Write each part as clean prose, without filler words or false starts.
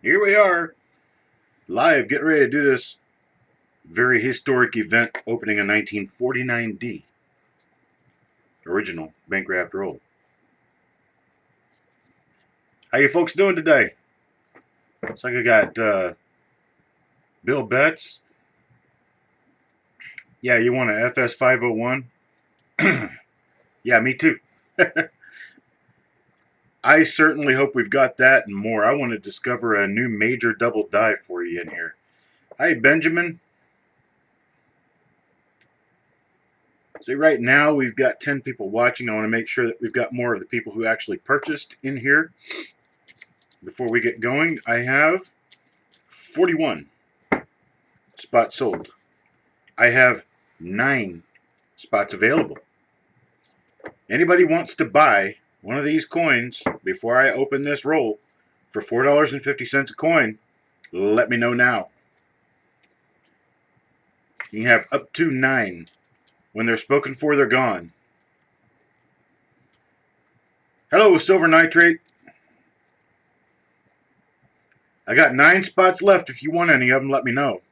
Here we are, live, getting ready to do this very historic event, opening a 1949D original bank wrapped roll. How you folks doing today? Looks like I got Bill Betts. Yeah, you want a FS 501? Yeah, me too. I certainly hope we've got that and more. I want to discover a new major double die for you in here. Hi, Benjamin. See, right now we've got 10 people watching. I want to make sure that we've got more of the people who actually purchased in here. Before we get going, I have 41 spots sold. I have 9 spots available. Anybody wants to buy one of these coins before I open this roll for $4.50 a coin, let me know now. You can have up to 9. When they're spoken for, they're gone. Hello, Silver Nitrate. I got 9 spots left. If you want any of them, let me know.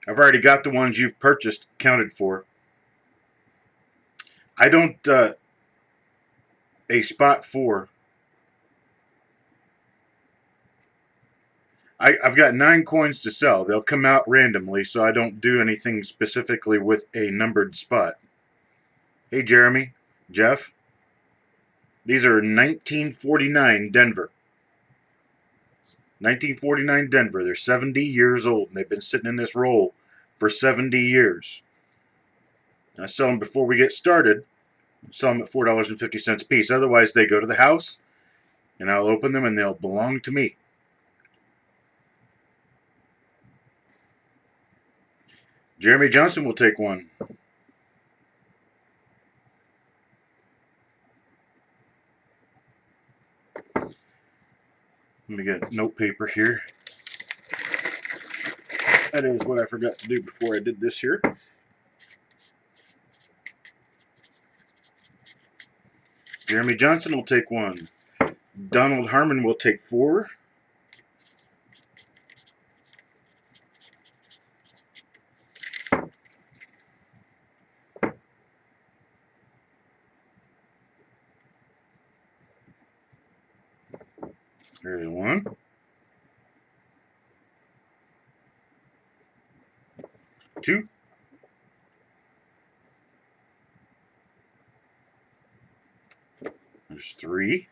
I've already got the ones you've purchased counted for. I don't, a spot 4. I've got 9 coins to sell. They'll come out randomly, so I don't do anything specifically with a numbered spot. Hey, Jeremy, Jeff. These are 1949 Denver. 1949 Denver. They're 70 years old, and they've been sitting in this roll for 70 years. I sell them before we get started. I sell them at $4.50 a piece. Otherwise, they go to the house, and I'll open them, and they'll belong to me. Jeremy Johnson will take one. Let me get note paper here. That is what I forgot to do before I did this here. Jeremy Johnson will take 1. Donald Harmon will take 4. There's 1. 2. There's 3.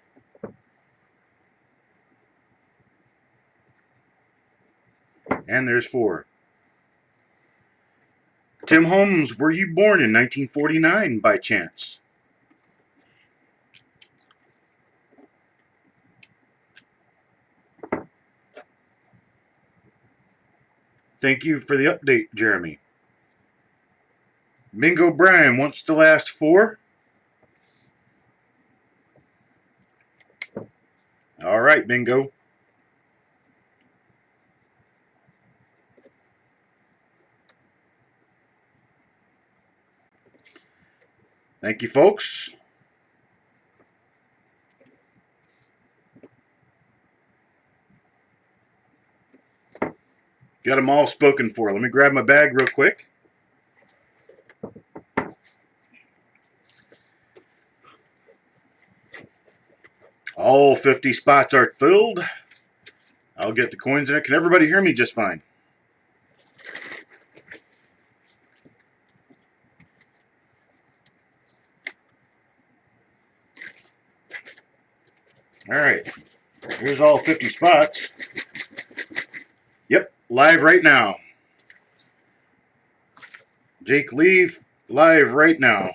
And there's 4. Tim Holmes, were you born in 1949 by chance? Thank you for the update, Jeremy. Bingo Brian wants the last 4. All right, Bingo. Thank you, folks. Got them all spoken for. Let me grab my bag real quick. All 50 spots are filled. I'll get the coins in it. Can everybody hear me just fine? All right. Here's all 50 spots. Yep, live right now. Jake Leave, live right now.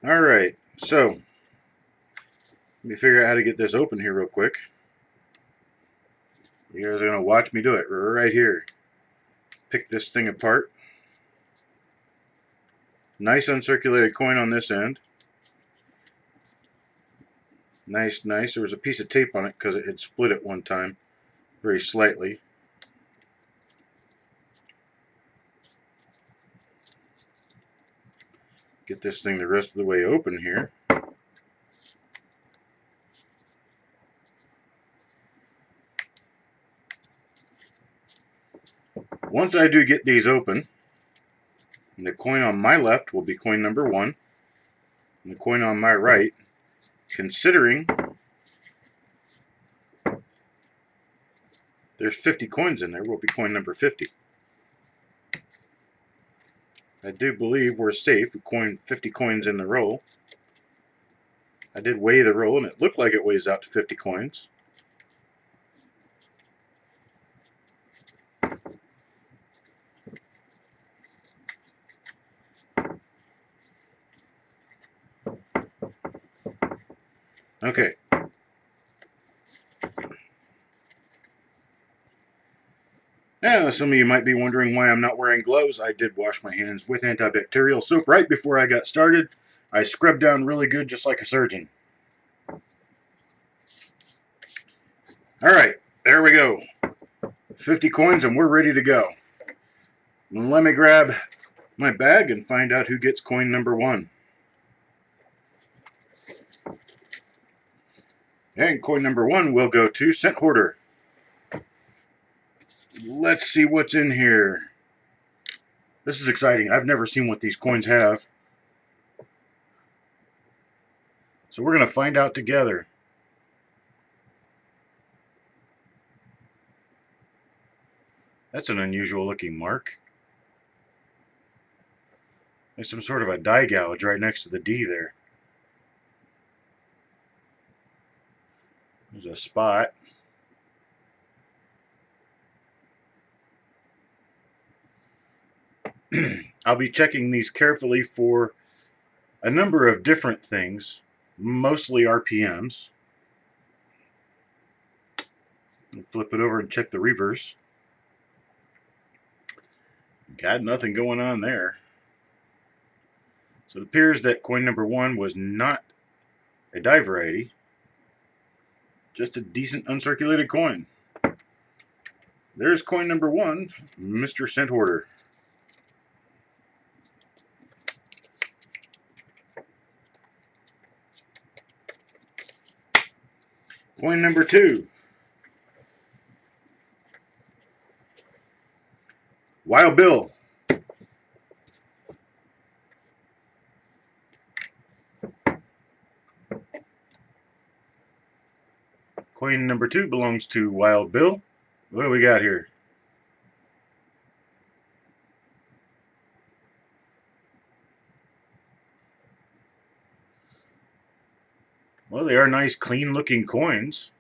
All right, so let me figure out how to get this open here real quick. You guys are going to watch me do it right here. Pick this thing apart. Nice uncirculated coin on this end. Nice, nice. There was a piece of tape on it because it had split at one time, very slightly. Get this thing the rest of the way open here. Once I do get these open, the coin on my left will be coin number 1, and the coin on my right, considering there's 50 coins in there, will be coin number 50. I do believe we're safe with 50 coins in the roll. I did weigh the roll, and it looked like it weighs out to 50 coins. Okay. Now, some of you might be wondering why I'm not wearing gloves. I did wash my hands with antibacterial soap right before I got started. I scrubbed down really good, just like a surgeon. Alright, there we go. 50 coins and we're ready to go. Let me grab my bag and find out who gets coin number 1. And coin number 1 will go to Cent Hoarder. Let's see what's in here. This is exciting. I've never seen what these coins have. So we're going to find out together. That's an unusual looking mark. There's some sort of a die gouge right next to the D there. There's a spot. I'll be checking these carefully for a number of different things, mostly RPMs. I'll flip it over and check the reverse. Got nothing going on there. So it appears that coin number 1 was not a die variety, just a decent uncirculated coin. There's coin number 1, Mr. Cent Hoarder. Coin number 2, Wild Bill. Coin number 2 belongs to Wild Bill. What do we got here? Well, they are nice, clean-looking coins.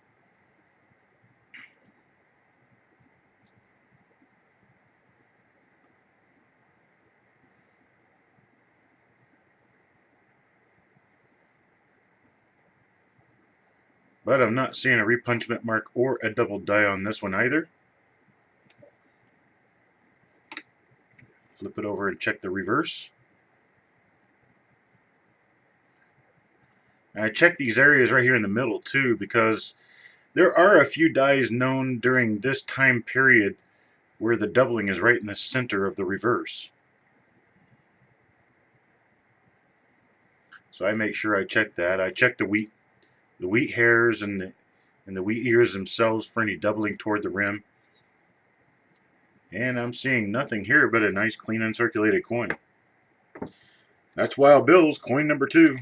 But I'm not seeing a repunchment mark or a double die on this one either. Flip it over and check the reverse. And I check these areas right here in the middle too, because there are a few dies known during this time period where the doubling is right in the center of the reverse. So I make sure I check that. I check the wheat hairs and the wheat ears themselves for any doubling toward the rim. And I'm seeing nothing here but a nice, clean, uncirculated coin. That's Wild Bill's coin number 2.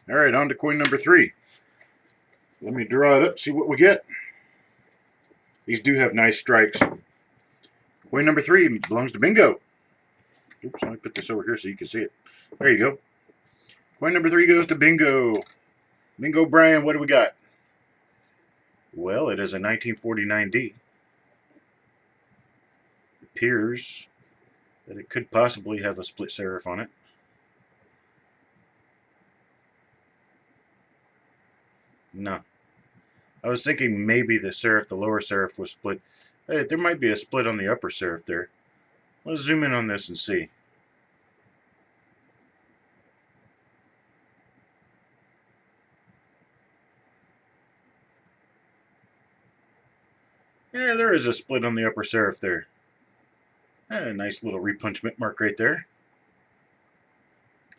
Alright, on to coin number 3. Let me draw it up, see what we get. These do have nice strikes. Coin number 3 belongs to Bingo. Oops, let me put this over here so you can see it. There you go. Coin number 3 goes to Bingo. Bingo Brian, what do we got? Well, it is a 1949D. It appears that it could possibly have a split serif on it. No. I was thinking maybe the lower serif was split. Hey, there might be a split on the upper serif there. Let's zoom in on this and see. Yeah, there is a split on the upper serif there. A nice little repunchment mark right there.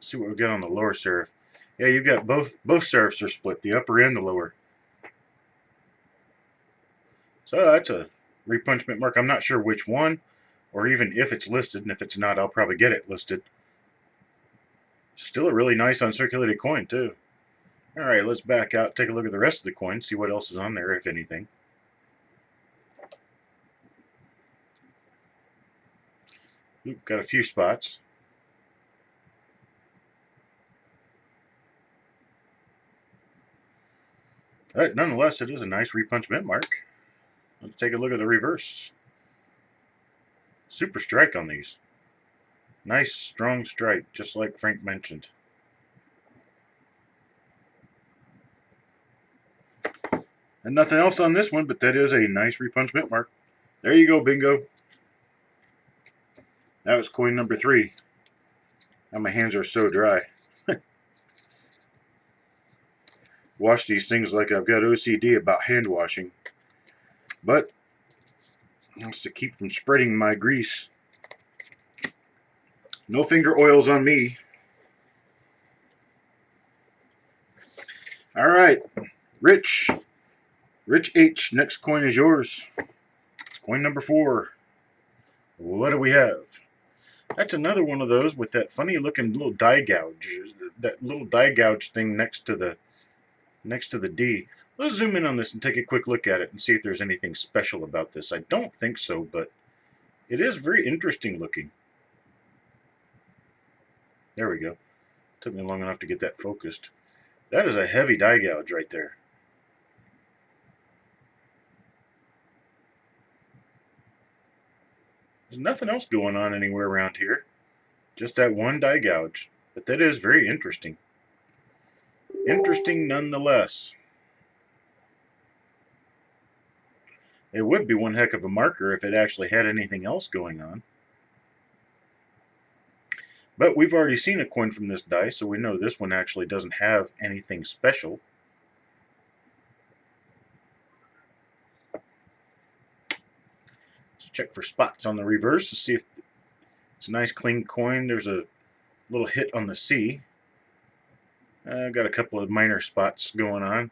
Let's see what we got on the lower serif. Yeah, you've got both serifs are split, the upper and the lower. So that's a repunchment mark. I'm not sure which one, or even if it's listed, and if it's not, I'll probably get it listed. Still a really nice uncirculated coin, too. Alright, let's back out, take a look at the rest of the coin, see what else is on there, if anything. Ooh, got a few spots. But nonetheless, it is a nice repunchment mark. Let's take a look at the reverse. Super strike on these. Nice, strong strike, just like Frank mentioned. And nothing else on this one, but that is a nice repunchment mark. There you go, bingo. That was coin number 3. Now my hands are so dry. Wash these things like I've got OCD about hand washing. But that's to keep from spreading my grease. No finger oils on me. Alright, Rich H, next coin is yours. It's coin number 4. What do we have? That's another one of those with that funny looking little die gouge. That little die gouge thing next to the D. Let's zoom in on this and take a quick look at it and see if there's anything special about this. I don't think so, but it is very interesting looking. There we go. Took me long enough to get that focused. That is a heavy die gouge right there. There's nothing else going on anywhere around here. Just that one die gouge. But that is very interesting. Interesting nonetheless. It would be one heck of a marker if it actually had anything else going on. But we've already seen a coin from this die, so we know this one actually doesn't have anything special. Let's check for spots on the reverse to see if it's a nice clean coin. There's a little hit on the C. Got a couple of minor spots going on.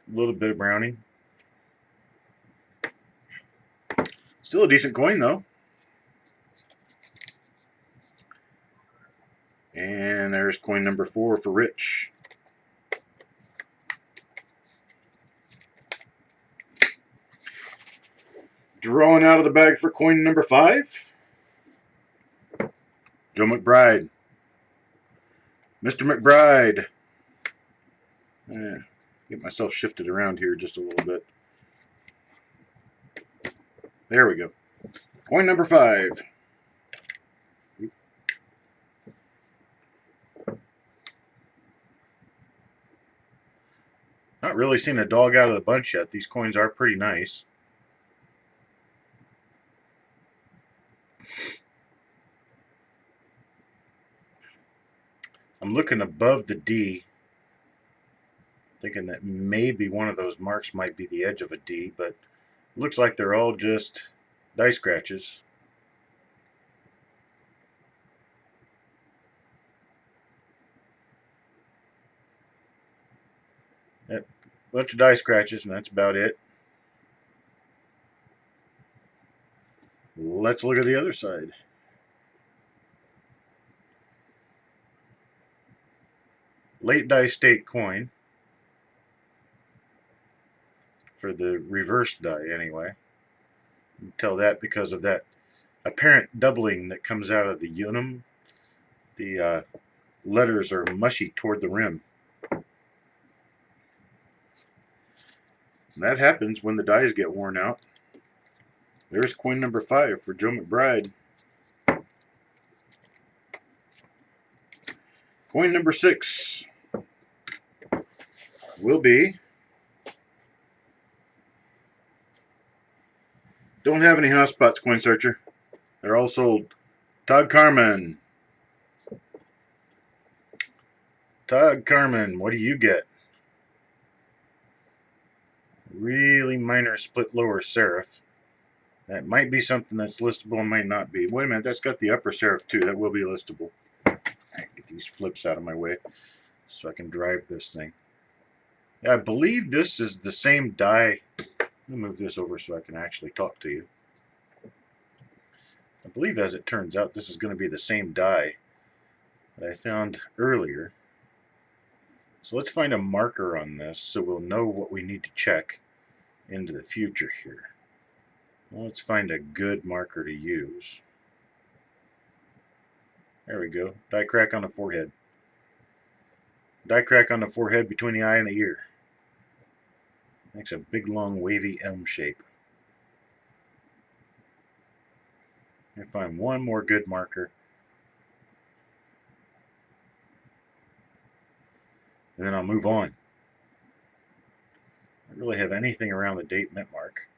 A little bit of browning. Still a decent coin, though. And there's coin number 4 for Rich. Drawing out of the bag for coin number 5. Joe McBride. Mr. McBride. Get myself shifted around here just a little bit. There we go. Coin number 5. Not really seen a dog out of the bunch yet. These coins are pretty nice. I'm looking above the D, thinking that maybe one of those marks might be the edge of a D, but it looks like they're all just die scratches. Yep, bunch of die scratches, and that's about it. Let's look at the other side. Late die state coin. For the reverse die, anyway. You can tell that because of that apparent doubling that comes out of the unum. The letters are mushy toward the rim. And that happens when the dies get worn out. There's coin number 5 for Joe McBride. Coin number 6 will be... Don't have any house spots, Coin Searcher. They're all sold. Todd Carmen. Todd Carmen, what do you get? Really minor split lower serif. That might be something that's listable and might not be. Wait a minute, that's got the upper serif too. That will be listable. Get these flips out of my way so I can drive this thing. Yeah, I believe this is the same die. Let me move this over so I can actually talk to you. I believe, as it turns out, this is going to be the same die that I found earlier. So let's find a marker on this so we'll know what we need to check into the future here. Well, let's find a good marker to use. There we go. Die crack on the forehead. Die crack on the forehead between the eye and the ear. Makes a big, long, wavy M shape. I'm going to find one more good marker. And then I'll move on. I don't really have anything around the date mint mark.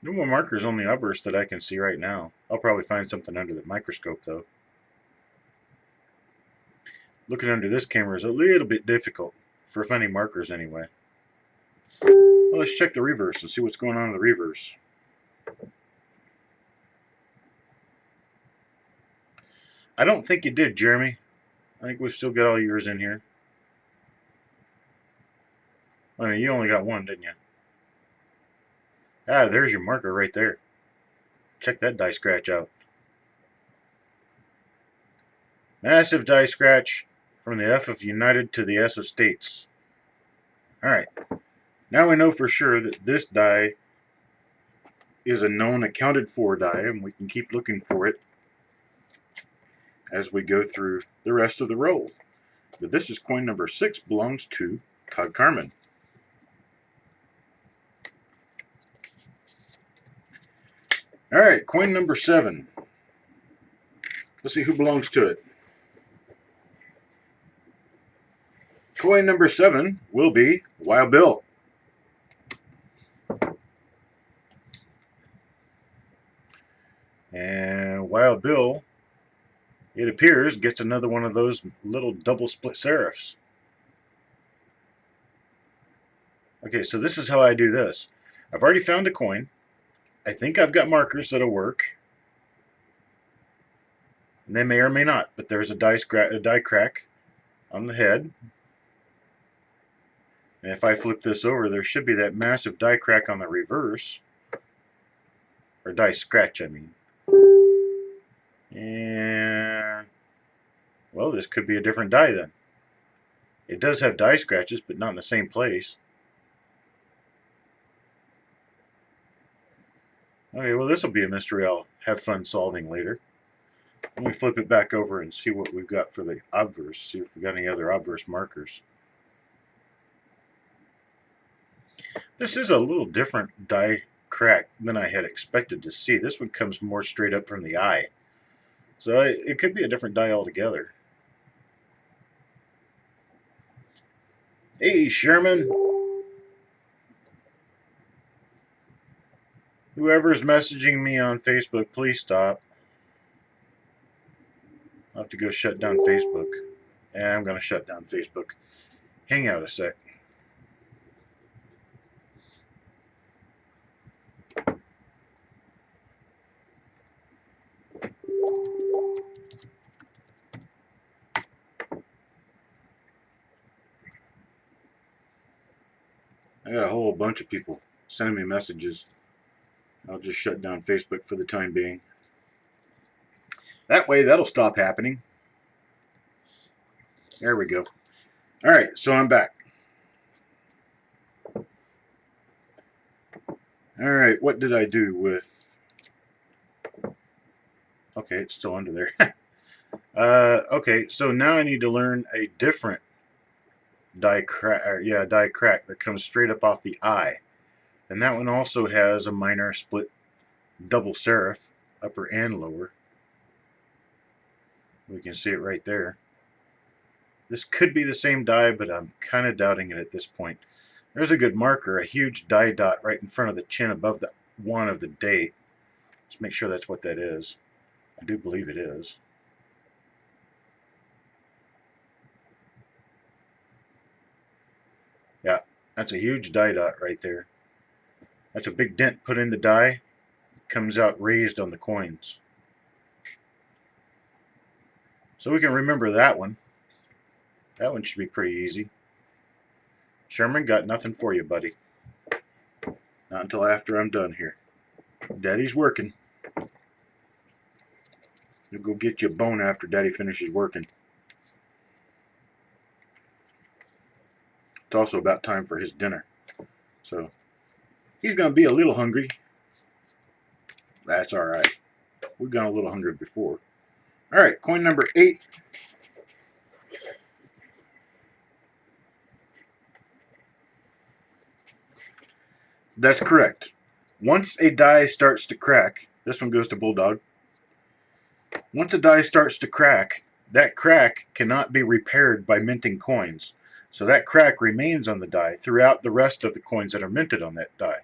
No more markers on the obverse that I can see right now. I'll probably find something under the microscope, though. Looking under this camera is a little bit difficult for finding markers anyway. Well, let's check the reverse and see what's going on in the reverse. I don't think you did, Jeremy. I think we've still got all yours in here. I mean, you only got one, didn't you? Ah, there's your marker right there. Check that die scratch out. Massive die scratch from the F of United to the S of States. Alright. Now we know for sure that this die is a known accounted for die, and we can keep looking for it as we go through the rest of the roll. But this is coin number 6, belongs to Todd Carmen. Alright, coin number 7. Let's see who belongs to it. Coin number 7 will be Wild Bill. And Wild Bill, it appears, gets another one of those little double split serifs. Okay, so this is how I do this. I've already found a coin. I think I've got markers that'll work. And they may or may not, but there's a die crack on the head. And if I flip this over, there should be that massive die crack on the reverse. Or die scratch, I mean. And, well, this could be a different die then. It does have die scratches, but not in the same place. Okay, well, this will be a mystery I'll have fun solving later. Let me flip it back over and see what we've got for the obverse, see if we've got any other obverse markers. This is a little different die crack than I had expected to see. This one comes more straight up from the eye. So it could be a different die altogether. Hey, Sherman. Whoever's messaging me on Facebook, please stop. I'll have to go shut down Facebook. Yeah, I'm going to shut down Facebook. Hang out a sec. I got a whole bunch of people sending me messages. I'll just shut down Facebook for the time being. That way, that'll stop happening. There we go. Alright, so I'm back. Alright, what did I do with... Okay, it's still under there. Okay, so now I need to learn a different die crack that comes straight up off the eye. And that one also has a minor split double serif, upper and lower. We can see it right there. This could be the same die, but I'm kind of doubting it at this point. There's a good marker, a huge die dot right in front of the chin above the 1 of the date. Let's make sure that's what that is. I do believe it is. Yeah, That's a huge die dot right there. That's a big dent put in the die. Comes out raised on the coins. So we can remember that one. That one should be pretty easy. Sherman, got nothing for you, buddy. Not until after I'm done here. Daddy's working. You'll go get you a bone after Daddy finishes working. It's also about time for his dinner. So he's going to be a little hungry. That's alright. We've gone a little hungry before. Alright, coin number 8. That's correct. Once a die starts to crack, this one goes to Bulldog. Once a die starts to crack, that crack cannot be repaired by minting coins. So that crack remains on the die throughout the rest of the coins that are minted on that die.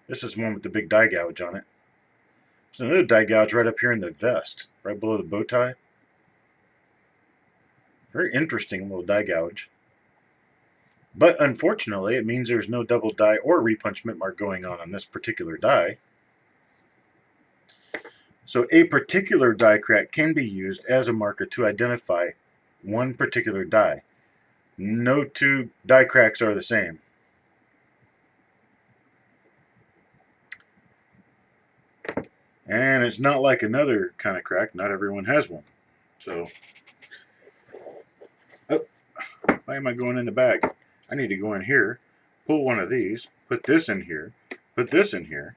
This is one with the big die gouge on it. There's another die gouge right up here in the vest, right below the bow tie. Very interesting little die gouge. But unfortunately, it means there's no double die or repunchment mark going on this particular die. So a particular die crack can be used as a marker to identify one particular die. No two die cracks are the same. And it's not like another kind of crack. Not everyone has one. So, oh, why am I going in the bag? I need to go in here, pull one of these, put this in here, put this in here.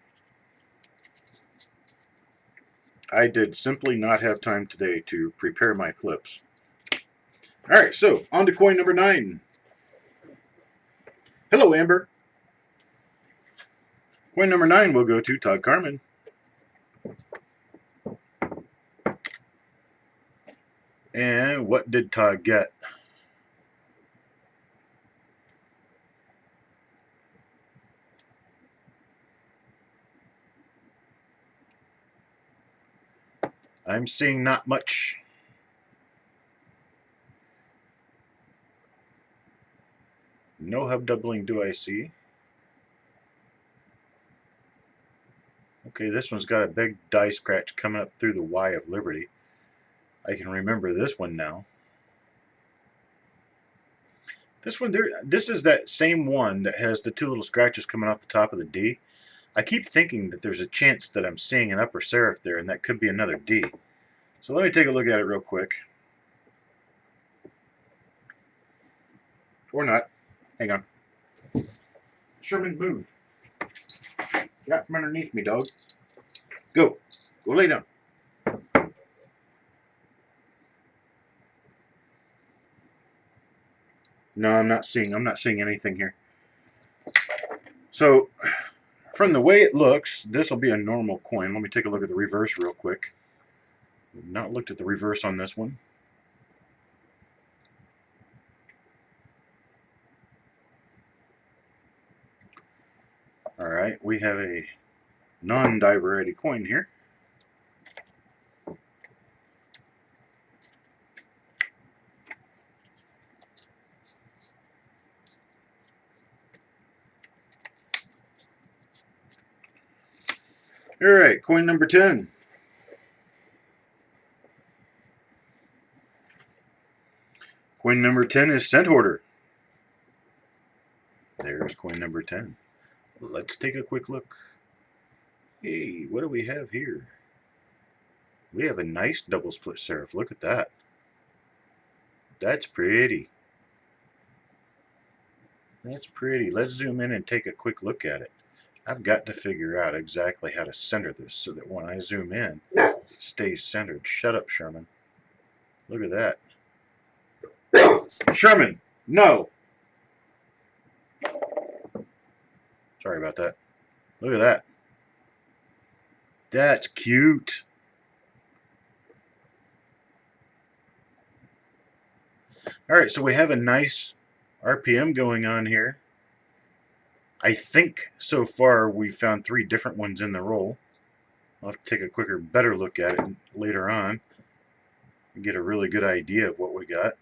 I did simply not have time today to prepare my flips. Alright, so on to coin number 9. Hello, Amber. Coin number 9 will go to Todd Carmen. And what did Todd get? I'm seeing not much. No hub doubling do I see. Okay, this one's got a big die scratch coming up through the Y of Liberty. I can remember this one now. This one there, this is that same one that has the 2 little scratches coming off the top of the D. I keep thinking that there's a chance that I'm seeing an upper serif there, and that could be another D. So let me take a look at it real quick. Or not. Hang on. Sherman, move. Get out from underneath me, dog. Go. Go lay down. No, I'm not seeing anything here. So, from the way it looks, this will be a normal coin. Let me take a look at the reverse real quick. We've not looked at the reverse on this one. Alright, we have a non-die variety coin here. Alright, coin number 10. Coin number 10 is Cent Hoarder. There's coin number 10. Let's take a quick look. Hey, what do we have here? We have a nice double split serif. Look at that. That's pretty. That's pretty. Let's zoom in and take a quick look at it. I've got to figure out exactly how to center this so that when I zoom in, it stays centered. Shut up, Sherman. Look at that. Sherman, no. Sorry about that. Look at that. That's cute. Alright, so we have a nice RPM going on here. I think so far we've found 3 different ones in the roll. I'll have to take a quicker, better look at it later on and get a really good idea of what we got.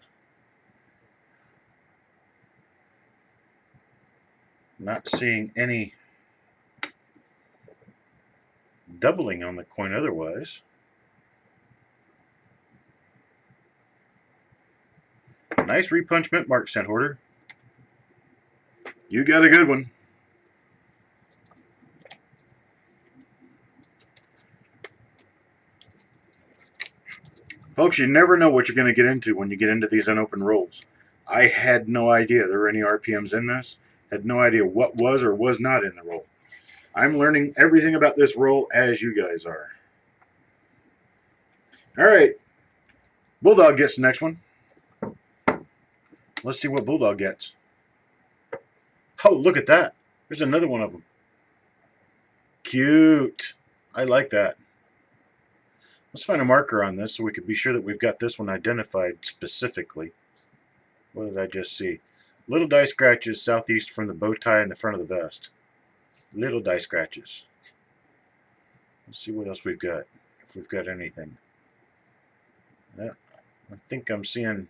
Not seeing any doubling on the coin otherwise. Nice repunch mint mark, Scent Hoarder. You got a good one. Folks, you never know what you're going to get into when you get into these unopened rolls. I had no idea there were any RPMs in this. Had no idea what was or was not in the roll. I'm learning everything about this roll as you guys are. All right. Bulldog gets the next one. Let's see what Bulldog gets. Oh, look at that. There's another one of them. Cute. I like that. Let's find a marker on this so we can be sure that we've got this one identified specifically. What did I just see? Little die scratches southeast from the bow tie in the front of the vest. Little die scratches. Let's see what else we've got, if we've got anything. Yeah, I think I'm seeing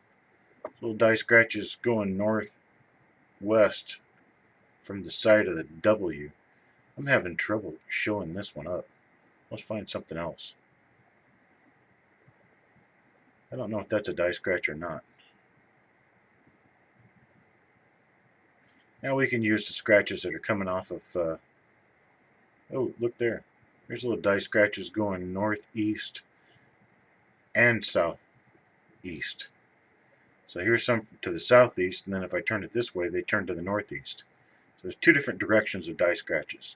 little die scratches going northwest from the side of the W. I'm having trouble showing this one up. Let's find something else. I don't know if that's a die scratch or not. Now we can use the scratches that are coming off of, oh, look there. There's little die scratches going northeast and southeast. So here's some to the southeast, and then if I turn it this way, they turn to the northeast. So there's two different directions of die scratches.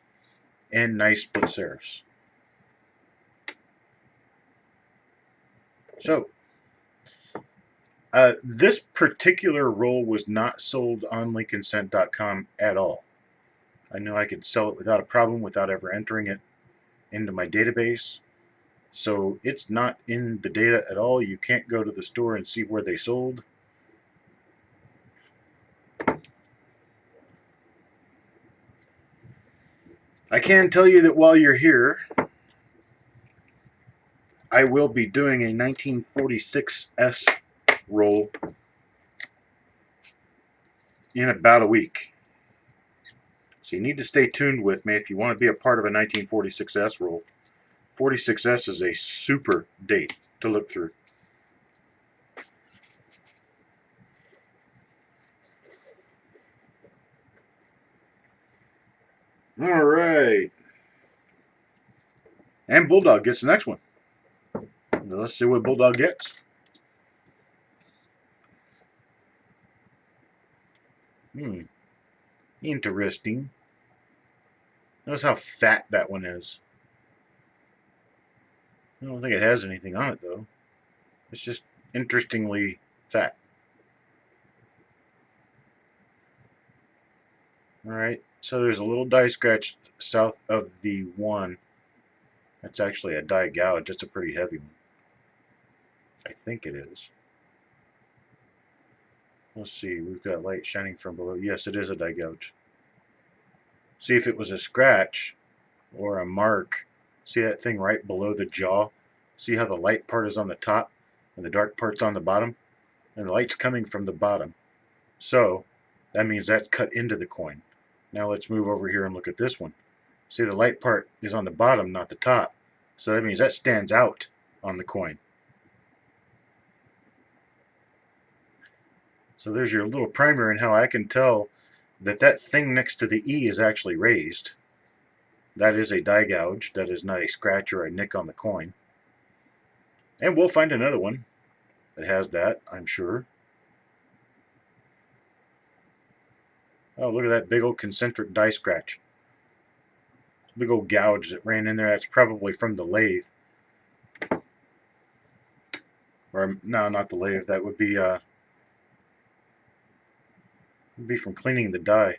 And nice split serifs. So, this particular roll was not sold on LincolnScent.com at all. I knew I could sell it without a problem without ever entering it into my database. So it's not in the data at all. You can't go to the store and see where they sold. I can tell you that while you're here, I will be doing a 1946S roll in about a week. So you need to stay tuned with me if you want to be a part of a 1946S roll. 46S is a super date to look through. All right. And Bulldog gets the next one. Now let's see what Bulldog gets. Interesting. Notice how fat that one is. I don't think it has anything on it, though. It's just interestingly fat. Alright, so there's a little die scratch south of the 1. That's actually a die gouge. It's a pretty heavy one. I think it is. Let's see, we've got light shining from below. Yes, it is a die gouge. See, if it was a scratch or a mark, see that thing right below the jaw? See how the light part is on the top and the dark part's on the bottom? And the light's coming from the bottom. So, that means that's cut into the coin. Now let's move over here and look at this one. See, the light part is on the bottom, not the top. So that means that stands out on the coin. So there's your little primer in how I can tell that that thing next to the E is actually raised. That is a die gouge. That is not a scratch or a nick on the coin. And we'll find another one that has that, I'm sure. Oh, look at that big old concentric die scratch. Big old gouge that ran in there. That's probably from the lathe. Or, no, not the lathe. That would be from cleaning the die.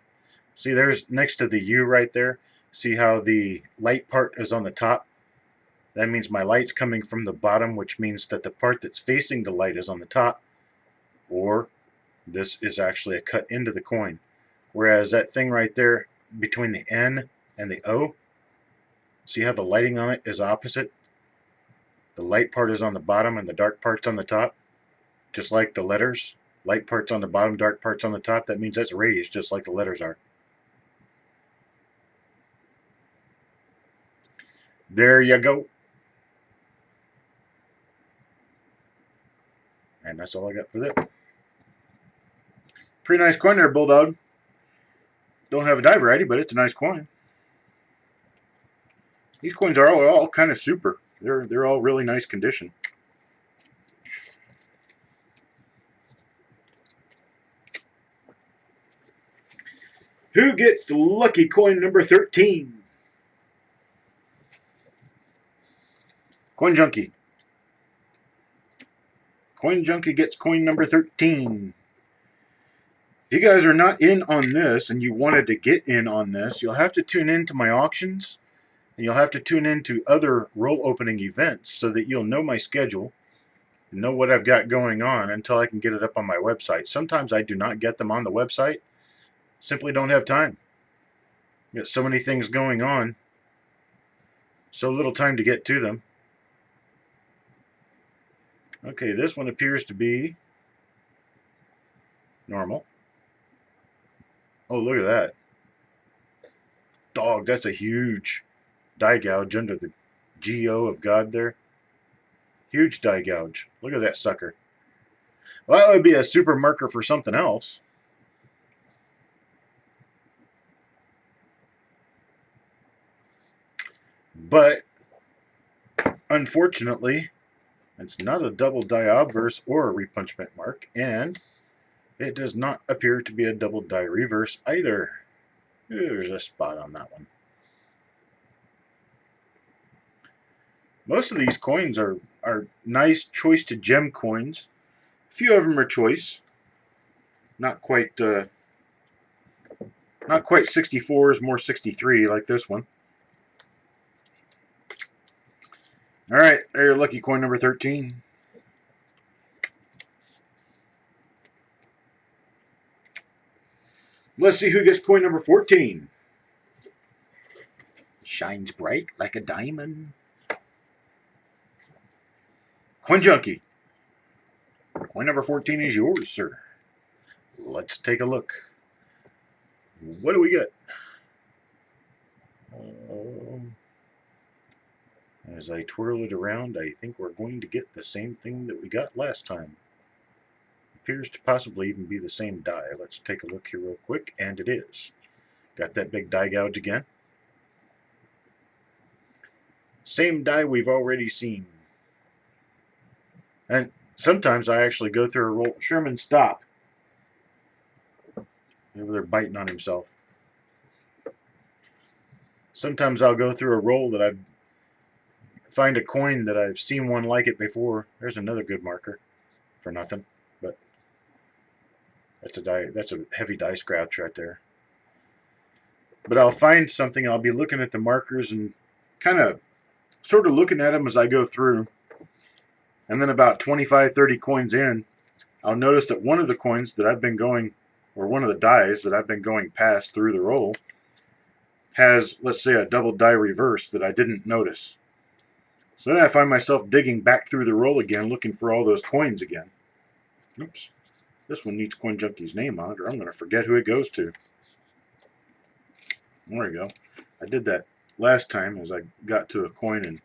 See, there's next to the U right there. See how the light part is on the top? That means my light's coming from the bottom, which means that the part that's facing the light is on the top. Or this is actually a cut into the coin. Whereas that thing right there between the N and the O, see how the lighting on it is opposite? The light part is on the bottom and the dark part's on the top. Just like the letters. Light part's on the bottom, dark part's on the top. That means that's raised just like the letters are. There you go. And that's all I got for that. Pretty nice coin there, Bulldog. Don't have a die variety, but it's a nice coin. These coins are all kind of super. They're all really nice condition. Who gets lucky coin number 13? Coin Junkie. Coin Junkie gets coin number 13. If you guys are not in on this and you wanted to get in on this, you'll have to tune into my auctions and you'll have to tune into other roll opening events so that you'll know my schedule and know what I've got going on until I can get it up on my website. Sometimes I do not get them on the website. Simply don't have time. Got so many things going on, so little time to get to them. Okay, this one appears to be normal. Oh, look at that. Dog, that's a huge die gouge under the G.O. of God there. Huge die gouge. Look at that sucker. Well, that would be a super marker for something else. But, unfortunately, it's not a double die obverse or a repunchment mark, and it does not appear to be a double die reverse either. There's a spot on that one. Most of these coins are nice choice to gem coins. A few of them are choice. Not quite 64s, more 63 like this one. All right, there your lucky coin number 13. Let's see who gets coin number 14. Shines bright like a diamond. Coin Junkie. Coin number 14 is yours, sir. Let's take a look. What do we get? As I twirl it around, I think we're going to get the same thing that we got last time. Appears to possibly even be the same die. Let's take a look here real quick, and it is. Got that big die gouge again. Same die we've already seen. And sometimes I actually go through a roll. Sherman, stop. Over there biting on himself. Sometimes I'll go through a roll that I've find a coin that I've seen one like it before. There's another good marker for nothing, but that's a die. That's a heavy die scratch right there. But I'll find something. I'll be looking at the markers and kind of sort of looking at them as I go through. And then about 25, 30 coins in, I'll notice that one of the coins that I've been going, or one of the dies that I've been going past through the roll, has, let's say, a double die reverse that I didn't notice. So then I find myself digging back through the roll again, looking for all those coins again. Oops. This one needs Coin Junkie's name on it, or I'm going to forget who it goes to. There we go. I did that last time as I got to a coin and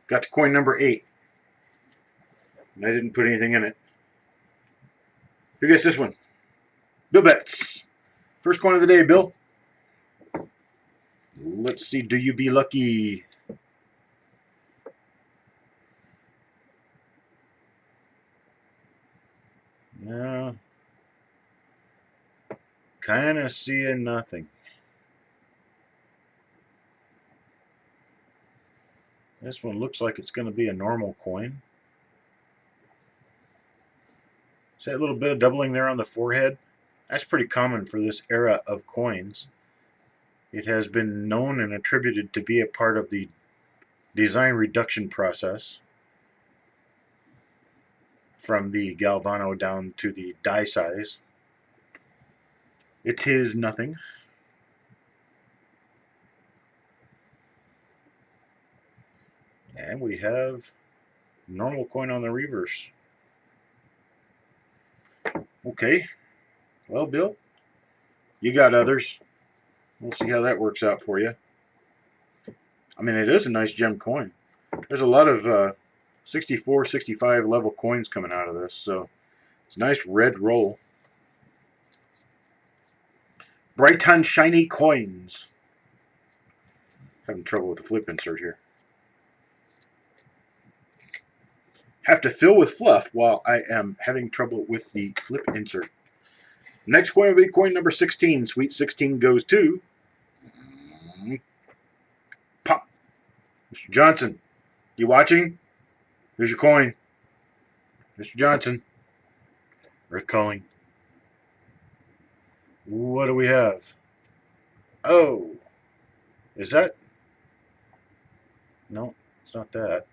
got to coin number 8. And I didn't put anything in it. Who gets this one? Bill Betts. First coin of the day, Bill. Let's see, do you be lucky? Yeah. Kind of seeing nothing. This one looks like it's going to be a normal coin. See that little bit of doubling there on the forehead? That's pretty common for this era of coins. It has been known and attributed to be a part of the design reduction process from the Galvano down to the die size. It is nothing. And we have normal coin on the reverse. Okay. Well, Bill, you got others. We'll see how that works out for you. I mean, it is a nice gem coin. There's a lot of 64, 65 level coins coming out of this, so it's a nice red roll. Brighton Shiny Coins. Having trouble with the flip insert here. Have to fill with fluff while I am having trouble with the flip insert. Next coin will be coin number 16. Sweet 16 goes to Pop. Mr. Johnson, you watching? Here's your coin. Mr. Johnson. Earth calling. What do we have? Oh. Is that? No, it's not that.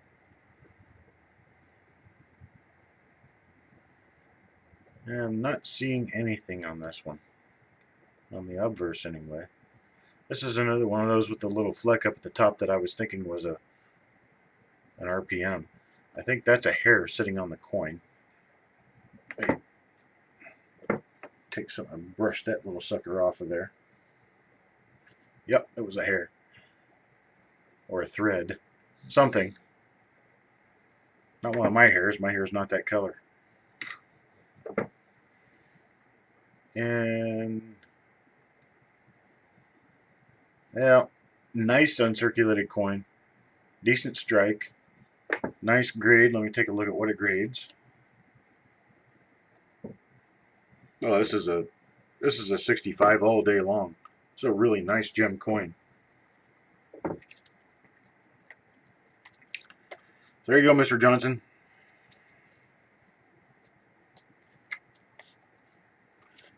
I'm not seeing anything on this one. On the obverse, anyway. This is another one of those with the little fleck up at the top that I was thinking was an RPM. I think that's a hair sitting on the coin. Take some and brush that little sucker off of there. Yep, it was a hair. Or a thread. Something. Not one of my hairs. My hair's not that color. And yeah, nice uncirculated coin. Decent strike. Nice grade. Let me take a look at what it grades. Oh, this is a 65 all day long. It's a really nice gem coin. So there you go, Mr. Johnson.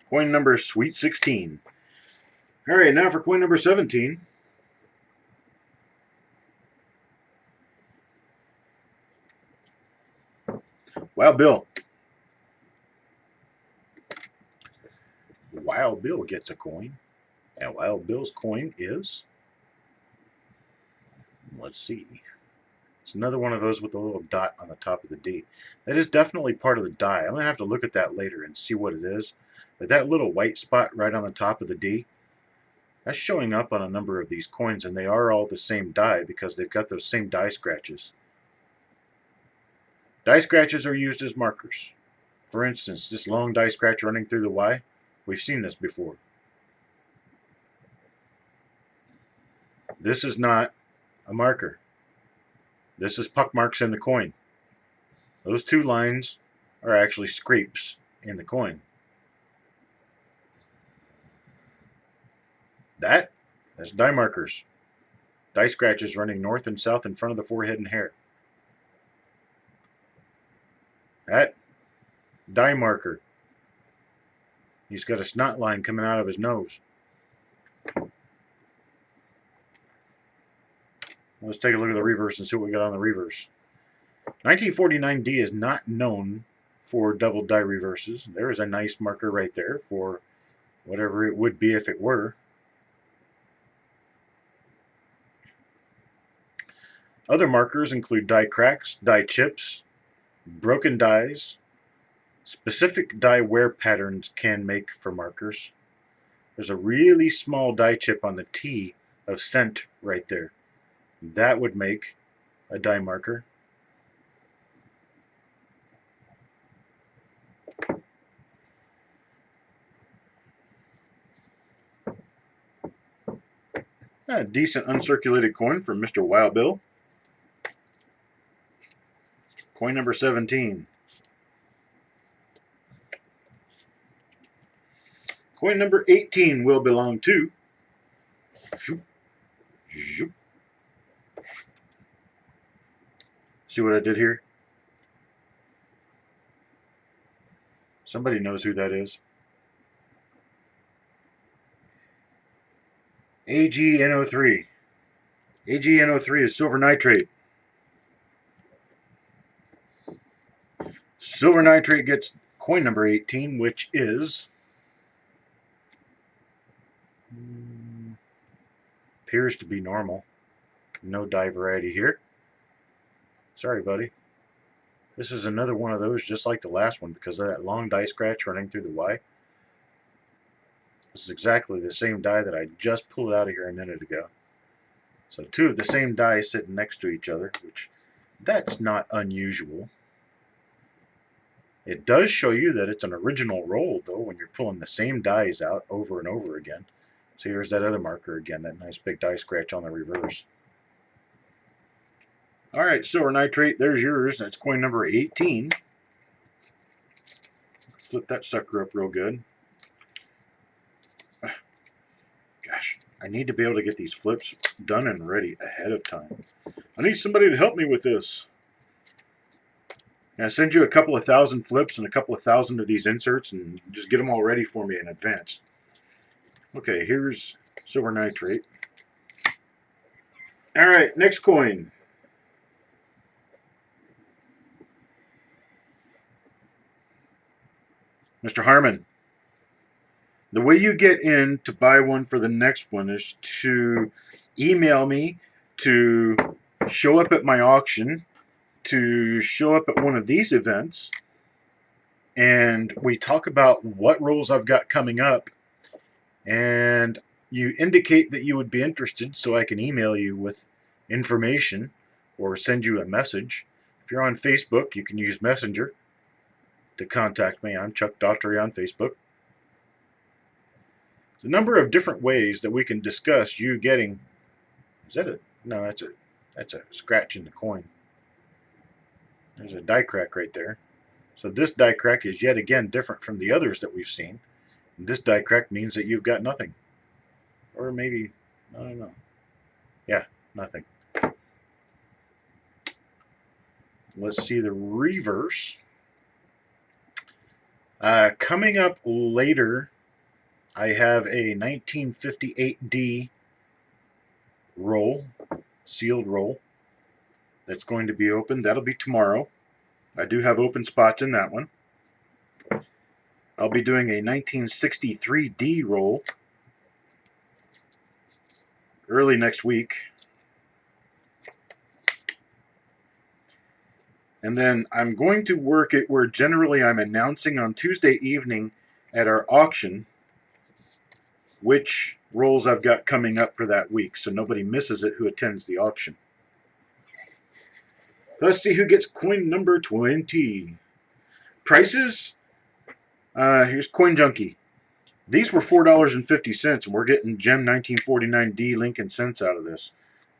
Coin number Sweet 16. All right, now for coin number 17. Wild Bill. Wild Bill gets a coin. And Wild Bill's coin is, let's see. It's another one of those with a little dot on the top of the D. That is definitely part of the die. I'm going to have to look at that later and see what it is. But that little white spot right on the top of the D, that's showing up on a number of these coins, and they are all the same die because they've got those same die scratches. Die scratches are used as markers. For instance, this long die scratch running through the Y, we've seen this before. This is not a marker. This is puck marks in the coin. Those two lines are actually scrapes in the coin. That's die markers. Die scratches running north and south in front of the forehead and hair. That die marker. He's got a snot line coming out of his nose. Let's take a look at the reverse and see what we got on the reverse. 1949D is not known for double die reverses. There is a nice marker right there for whatever it would be if it were. Other markers include die cracks, die chips, broken dies. Specific die wear patterns can make for markers. There's a really small die chip on the T of scent right there. That would make a die marker. A decent uncirculated coin from Mr. Wild Bill. Coin number 17. Coin number 18 will belong to Zoop, zoop. See what I did here? Somebody knows who that is. AgNO3. AgNO3 is silver nitrate. Silver nitrate gets coin number 18, which is appears to be normal. No die variety here. Sorry, buddy. This is another one of those just like the last one because of that long die scratch running through the Y. This is exactly the same die that I just pulled out of here a minute ago. So two of the same die sitting next to each other, which that's not unusual. It does show you that it's an original roll, though, when you're pulling the same dies out over and over again. So here's that other marker again, that nice big die scratch on the reverse. All right, silver nitrate, there's yours. That's coin number 18. Flip that sucker up real good. Gosh, I need to be able to get these flips done and ready ahead of time. I need somebody to help me with this. And I send you a couple of thousand flips and a couple of thousand of these inserts and just get them all ready for me in advance. Okay, here's silver nitrate. All right, next coin. Mr. Harmon, the way you get in to buy one for the next one is to email me, to show up at my auction, to show up at one of these events, and we talk about what rolls I've got coming up, and you indicate that you would be interested so I can email you with information or send you a message. If you're on Facebook, you can use Messenger to contact me. I'm Chuck Daughtrey on Facebook. There's a number of different ways that we can discuss you getting. Is that a no? That's a scratch in the coin. There's a die crack right there. So this die crack is yet again different from the others that we've seen. And this die crack means that you've got nothing, or maybe I don't know. Yeah, nothing. Let's see the reverse. Coming up later, I have a 1958D roll, sealed roll, that's going to be open. That'll be tomorrow. I do have open spots in that one. I'll be doing a 1963D roll early next week. And then I'm going to work it where generally I'm announcing on Tuesday evening at our auction which rolls I've got coming up for that week, so nobody misses it who attends the auction. Let's see who gets coin number 20. Prices? Here's Coin Junkie. These were $4.50, and we're getting Gem 1949D Lincoln cents out of this.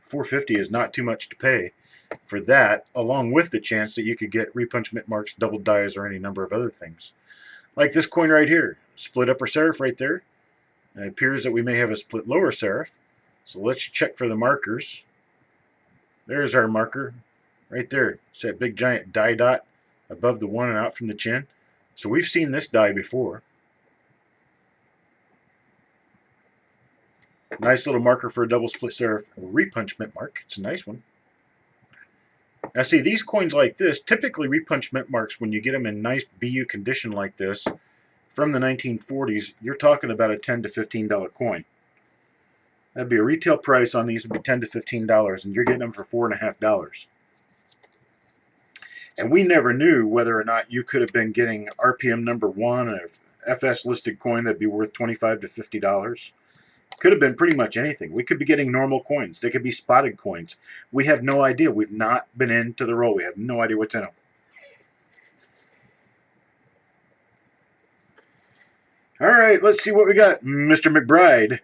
$4.50 is not too much to pay for that, along with the chance that you could get repunchment marks, double dies, or any number of other things. Like this coin right here. Split upper serif right there. And it appears that we may have a split lower serif. So let's check for the markers. There's our marker right there. It's that big giant die dot above the one and out from the chin. So we've seen this die before. Nice little marker for a double split serif repunchment mark. It's a nice one. Now see, these coins like this, typically repunchment marks, when you get them in nice BU condition like this, from the 1940s, you're talking about a $10 to $15 coin. That'd be a retail price on these would be $10 to $15, and you're getting them for $4.50. And we never knew whether or not you could have been getting RPM number 1, an FS listed coin that'd be worth $25 to $50. Could have been pretty much anything. We could be getting normal coins. They could be spotted coins. We have no idea. We've not been into the roll. We have no idea what's in them. All right, let's see what we got. Mr. McBride,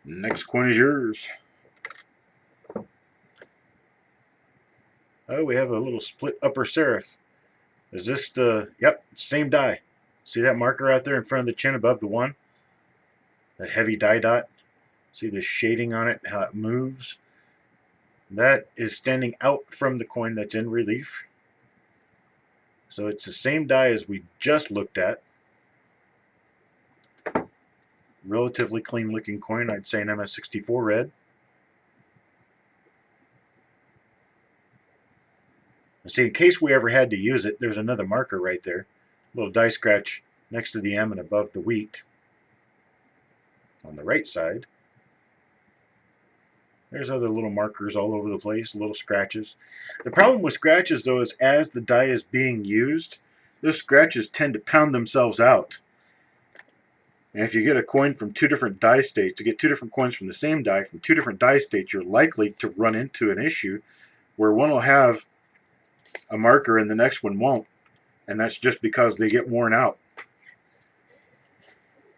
next coin is yours. Oh, we have a little split upper serif. Is this the, yep, same die. See that marker out there in front of the chin above the one? That heavy die dot? See the shading on it, how it moves? That is standing out from the coin that's in relief. So it's the same die as we just looked at. Relatively clean looking coin, I'd say an MS64 red. See, in case we ever had to use it, there's another marker right there. A little die scratch next to the M and above the wheat. On the right side. There's other little markers all over the place, little scratches. The problem with scratches, though, is as the die is being used, those scratches tend to pound themselves out. And if you get a coin from two different die states, to get two different coins from the same die from two different die states, you're likely to run into an issue where one will have a marker and the next one won't. And that's just because they get worn out.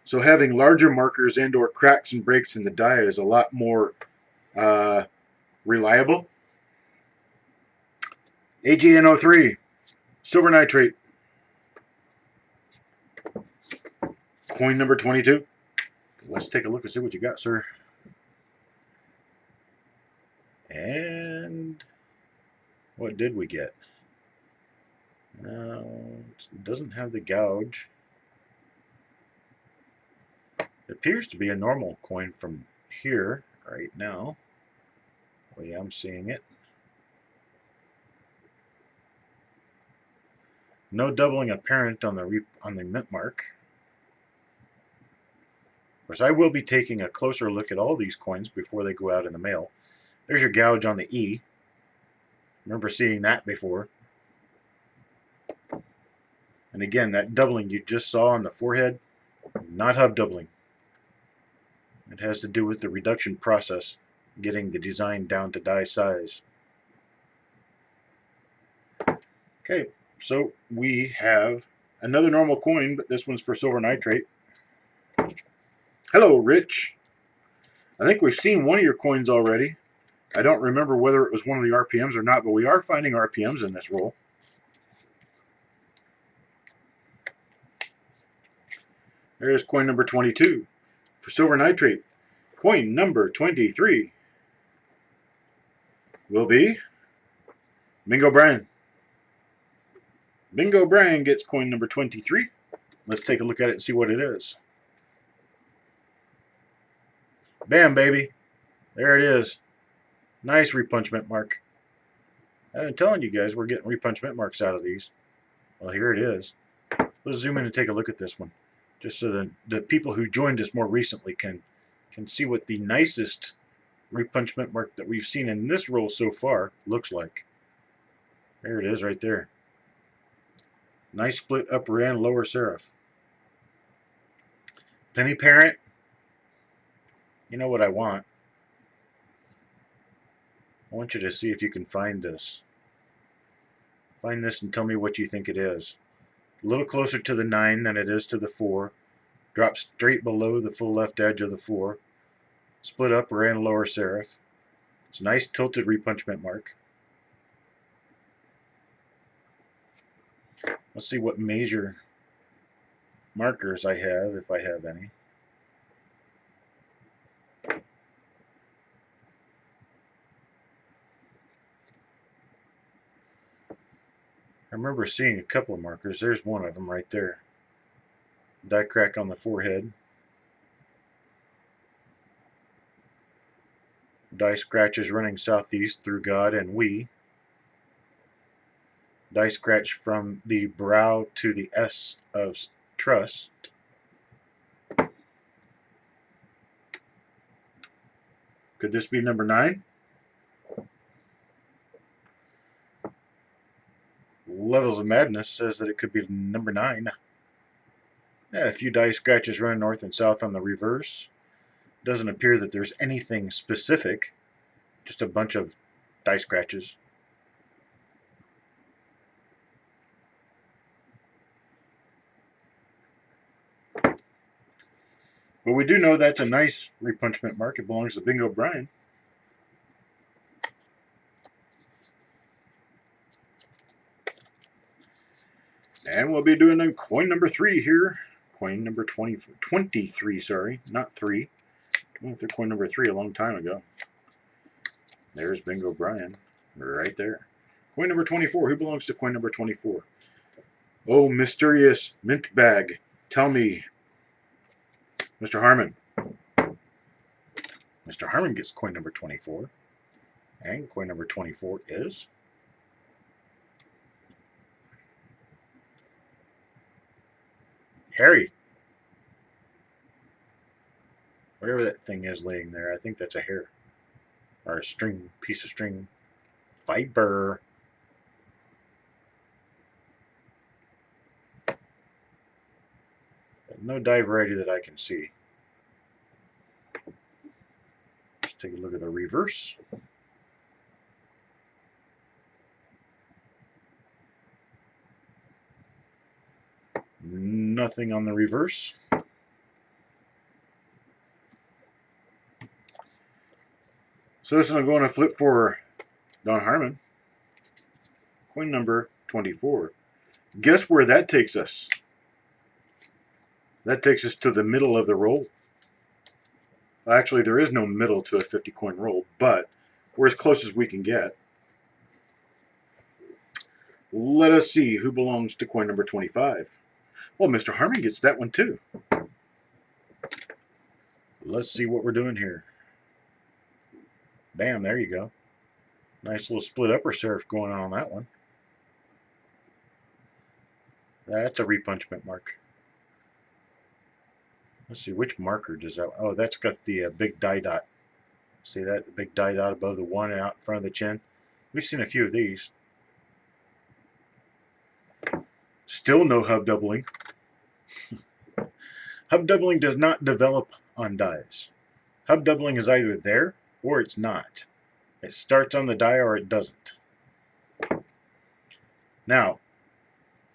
So having larger markers and or cracks and breaks in the die is a lot more reliable. AGN03, silver nitrate. Coin number 22. Let's take a look and see what you got, sir. And what did we get? It doesn't have the gouge. It appears to be a normal coin from here right now, the way I'm seeing it. No doubling apparent on the mint mark. Of course, I will be taking a closer look at all these coins before they go out in the mail. There's your gouge on the E. Remember seeing that before. And again, that doubling you just saw on the forehead, not hub doubling. It has to do with the reduction process, getting the design down to die size. Okay, so we have another normal coin, but this one's for silver nitrate. Hello, Rich. I think we've seen one of your coins already. I don't remember whether it was one of the RPMs or not, but we are finding RPMs in this roll. There's coin number 22 for silver nitrate. Coin number 23 will be Bingo Brian. Bingo Brian gets coin number 23. Let's take a look at it and see what it is. Bam, baby. There it is. Nice repunchment mark. I've been telling you guys we're getting repunchment marks out of these. Well, here it is. Let's zoom in and take a look at this one, just so that the people who joined us more recently can see what the nicest repunchment mark that we've seen in this roll so far looks like. There it is right there. Nice split upper and lower serif. Penny Parent, you know what I want. I want you to see if you can find this. Find this and tell me what you think it is. A little closer to the 9 than it is to the 4. Drop straight below the full left edge of the 4. Split upper and lower serif. It's a nice tilted repunchment mark. Let's see what major markers I have, if I have any. I remember seeing a couple of markers. There's one of them right there. Die crack on the forehead. Die scratches running southeast through God and we. Die scratch from the brow to the S of trust. Could this be number 9? Levels of Madness says that it could be number 9. Yeah, a few die scratches running north and south on the reverse. Doesn't appear that there's anything specific, just a bunch of die scratches. But we do know that's a nice repunchment mark. It belongs to Bingo Brian. And we'll be doing coin number 3 here. Coin number 23, sorry, not 3. I went through coin number 3 a long time ago. There's Bingo Brian, right there. Coin number 24. Who belongs to coin number 24? Oh, mysterious mint bag. Tell me, Mr. Harmon. Mr. Harmon gets coin number 24. And coin number 24 is Harry. Whatever that thing is laying there, I think that's a hair. Or a string, piece of string. Fiber. No die variety that I can see. Let's take a look at the reverse. Nothing on the reverse. So this is going to flip for Don Harmon. Coin number 24. Guess where that takes us? That takes us to the middle of the roll. Actually, there is no middle to a 50 coin roll, but we're as close as we can get. Let us see who belongs to coin number 25. Well, Mr. Harmon gets that one too. Let's see what we're doing here. Bam, there you go. Nice little split upper serif going on that one. That's a repunchment mark. Let's see, which marker does that... Oh, that's got the big die dot. See that? The big die dot above the one out in front of the chin. We've seen a few of these. Still no hub doubling. Hub doubling does not develop on dies. Hub doubling is either there or it's not. It starts on the die or it doesn't. Now,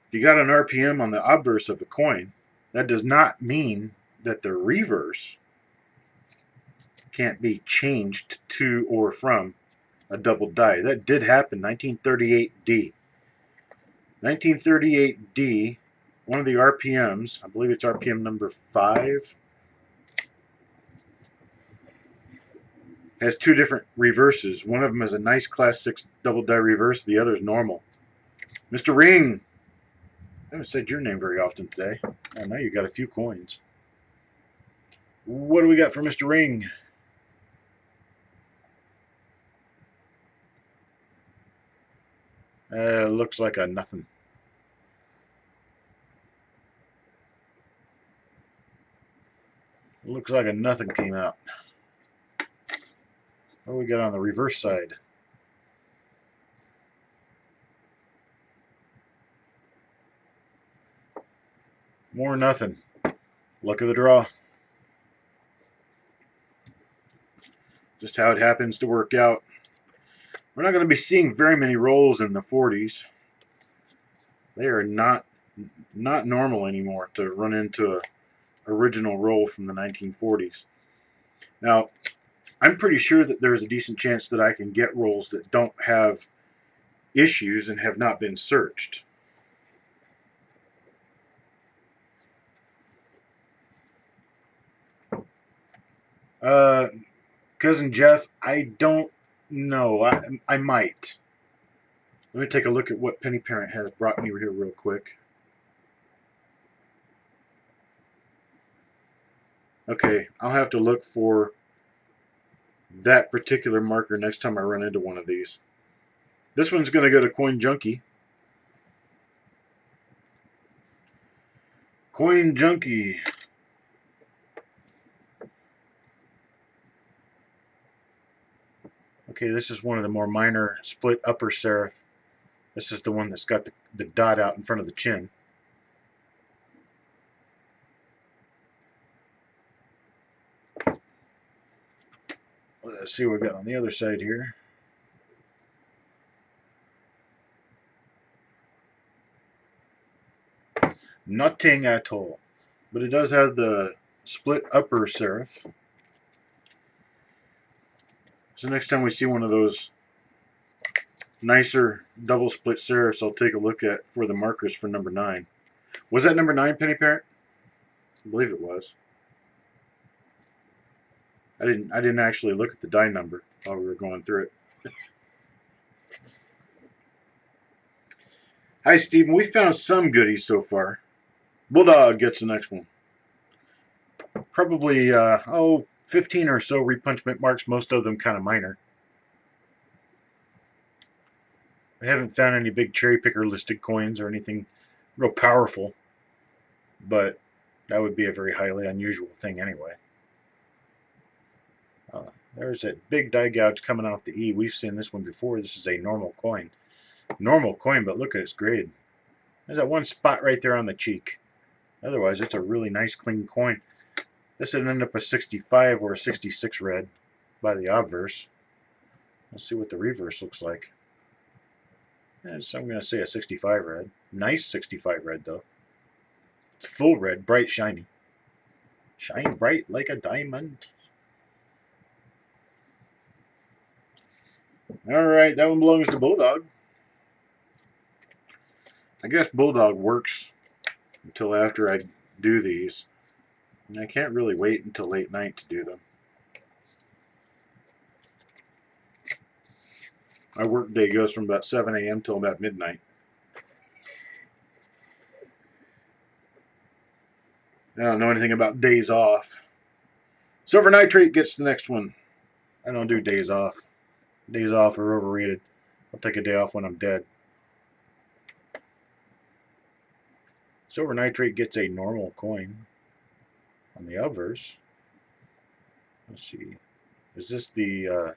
if you got an RPM on the obverse of a coin, that does not mean that the reverse can't be changed to or from a double die. That did happen, 1938D. 1938D, one of the RPMs, I believe it's RPM number 5, has two different reverses. One of them is a nice Class 6 double die reverse, the other is normal. Mr. Ring, I haven't said your name very often today. I know you got a few coins. What do we got for Mr. Ring? Looks like a nothing. Looks like a nothing came out. What do we got on the reverse side? More nothing. Luck of the draw. Just how it happens to work out. We're not going to be seeing very many rolls in the 40s. They are not normal anymore to run into a original roll from the 1940s. Now, I'm pretty sure that there's a decent chance that I can get rolls that don't have issues and have not been searched. Cousin Jeff, I don't know. I might. Let me take a look at what Penny Parent has brought me here real quick. Okay, I'll have to look for that particular marker next time I run into one of these. This one's going to go to Coin Junkie. Coin Junkie. Okay, this is one of the more minor split upper serif. This is the one that's got the dot out in front of the chin. Let's see what we got on the other side here. Nothing at all. But it does have the split upper serif. So next time we see one of those nicer double split serifs, I'll take a look at for the markers for number 9. Was that number 9, Penny Parent? I believe it was. I didn't actually look at the die number while we were going through it. Hi, Stephen. We found some goodies so far. Bulldog gets the next one. Probably 15 or so repunchment marks, most of them kind of minor. I haven't found any big cherry picker listed coins or anything real powerful, but that would be a very highly unusual thing anyway. There's that big die gouge coming off the E. We've seen this one before. This is a normal coin. Normal coin, but look at its grade. There's that one spot right there on the cheek. Otherwise, it's a really nice, clean coin. This would end up a 65 or a 66 red by the obverse. Let's see what the reverse looks like. So I'm going to say a 65 red. Nice 65 red, though. It's full red, bright, shiny. Shine bright like a diamond. Alright, that one belongs to Bulldog. I guess Bulldog works until after I do these. And I can't really wait until late night to do them. My work day goes from about 7 a.m. till about midnight. I don't know anything about days off. Silver nitrate gets the next one. I don't do days off. Days off are overrated. I'll take a day off when I'm dead. Silver nitrate gets a normal coin on the obverse. Let's see. Is this the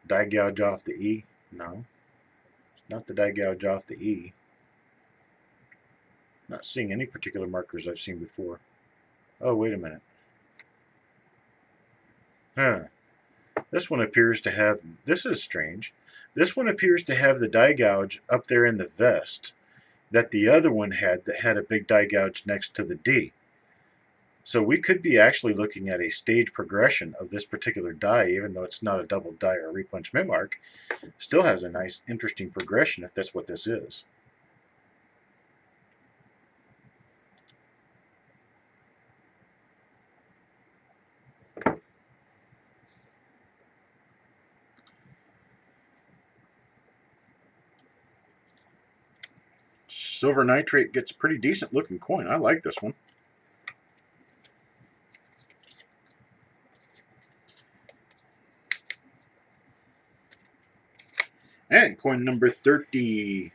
die gouge off the E? No. It's not the die gouge off the E. Not seeing any particular markers I've seen before. Oh, wait a minute. Huh. This one appears to have... This is strange. This one appears to have the die gouge up there in the vest that the other one had that had a big die gouge next to the D. So we could be actually looking at a stage progression of this particular die, even though it's not a double die or a repunch mint mark. Still has a nice, interesting progression if that's what this is. Silver nitrate gets a pretty decent looking coin. I like this one. And coin number 30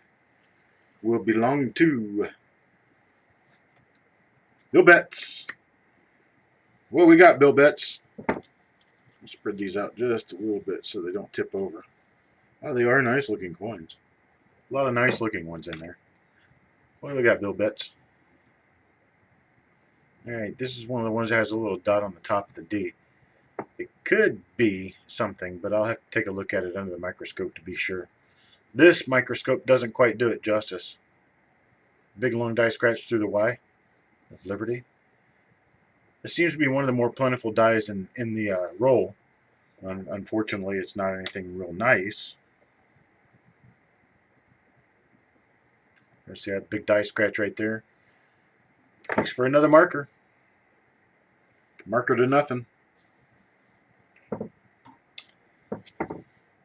will belong to Bill Betts. What we got, Bill Betts? I'll spread these out just a little bit so they don't tip over. Oh, they are nice looking coins. A lot of nice looking ones in there. What do we got, Bill Betts? Alright, this is one of the ones that has a little dot on the top of the D. It could be something, but I'll have to take a look at it under the microscope to be sure. This microscope doesn't quite do it justice. Big long die scratch through the Y of Liberty. This seems to be one of the more plentiful dies in the roll. Unfortunately, it's not anything real nice. There's that big die scratch right there. Thanks for another marker. Marker to nothing.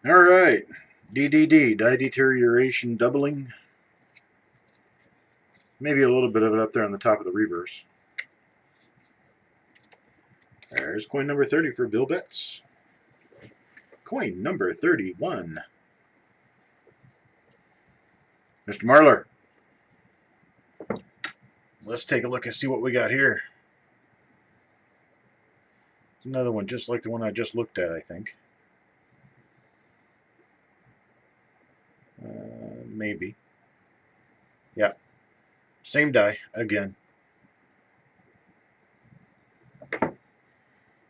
Alright. DDD, die deterioration doubling. Maybe a little bit of it up there on the top of the reverse. There's coin number 30 for Bill Betts. Coin number 31. Mr. Marlar. Let's take a look and see what we got here. Another one just like the one I just looked at, I think. Maybe. Yeah. Same die again.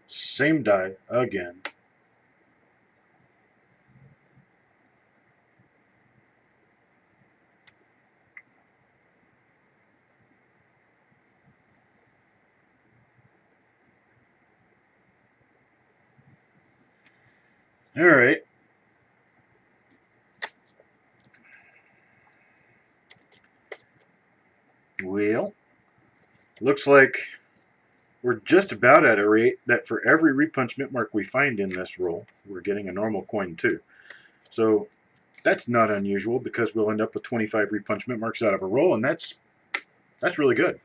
Same die again. All right. Well, looks like we're just about at a rate that for every repunch mint mark we find in this roll, we're getting a normal coin too. So that's not unusual because we'll end up with 25 repunch mint marks out of a roll, and that's really good.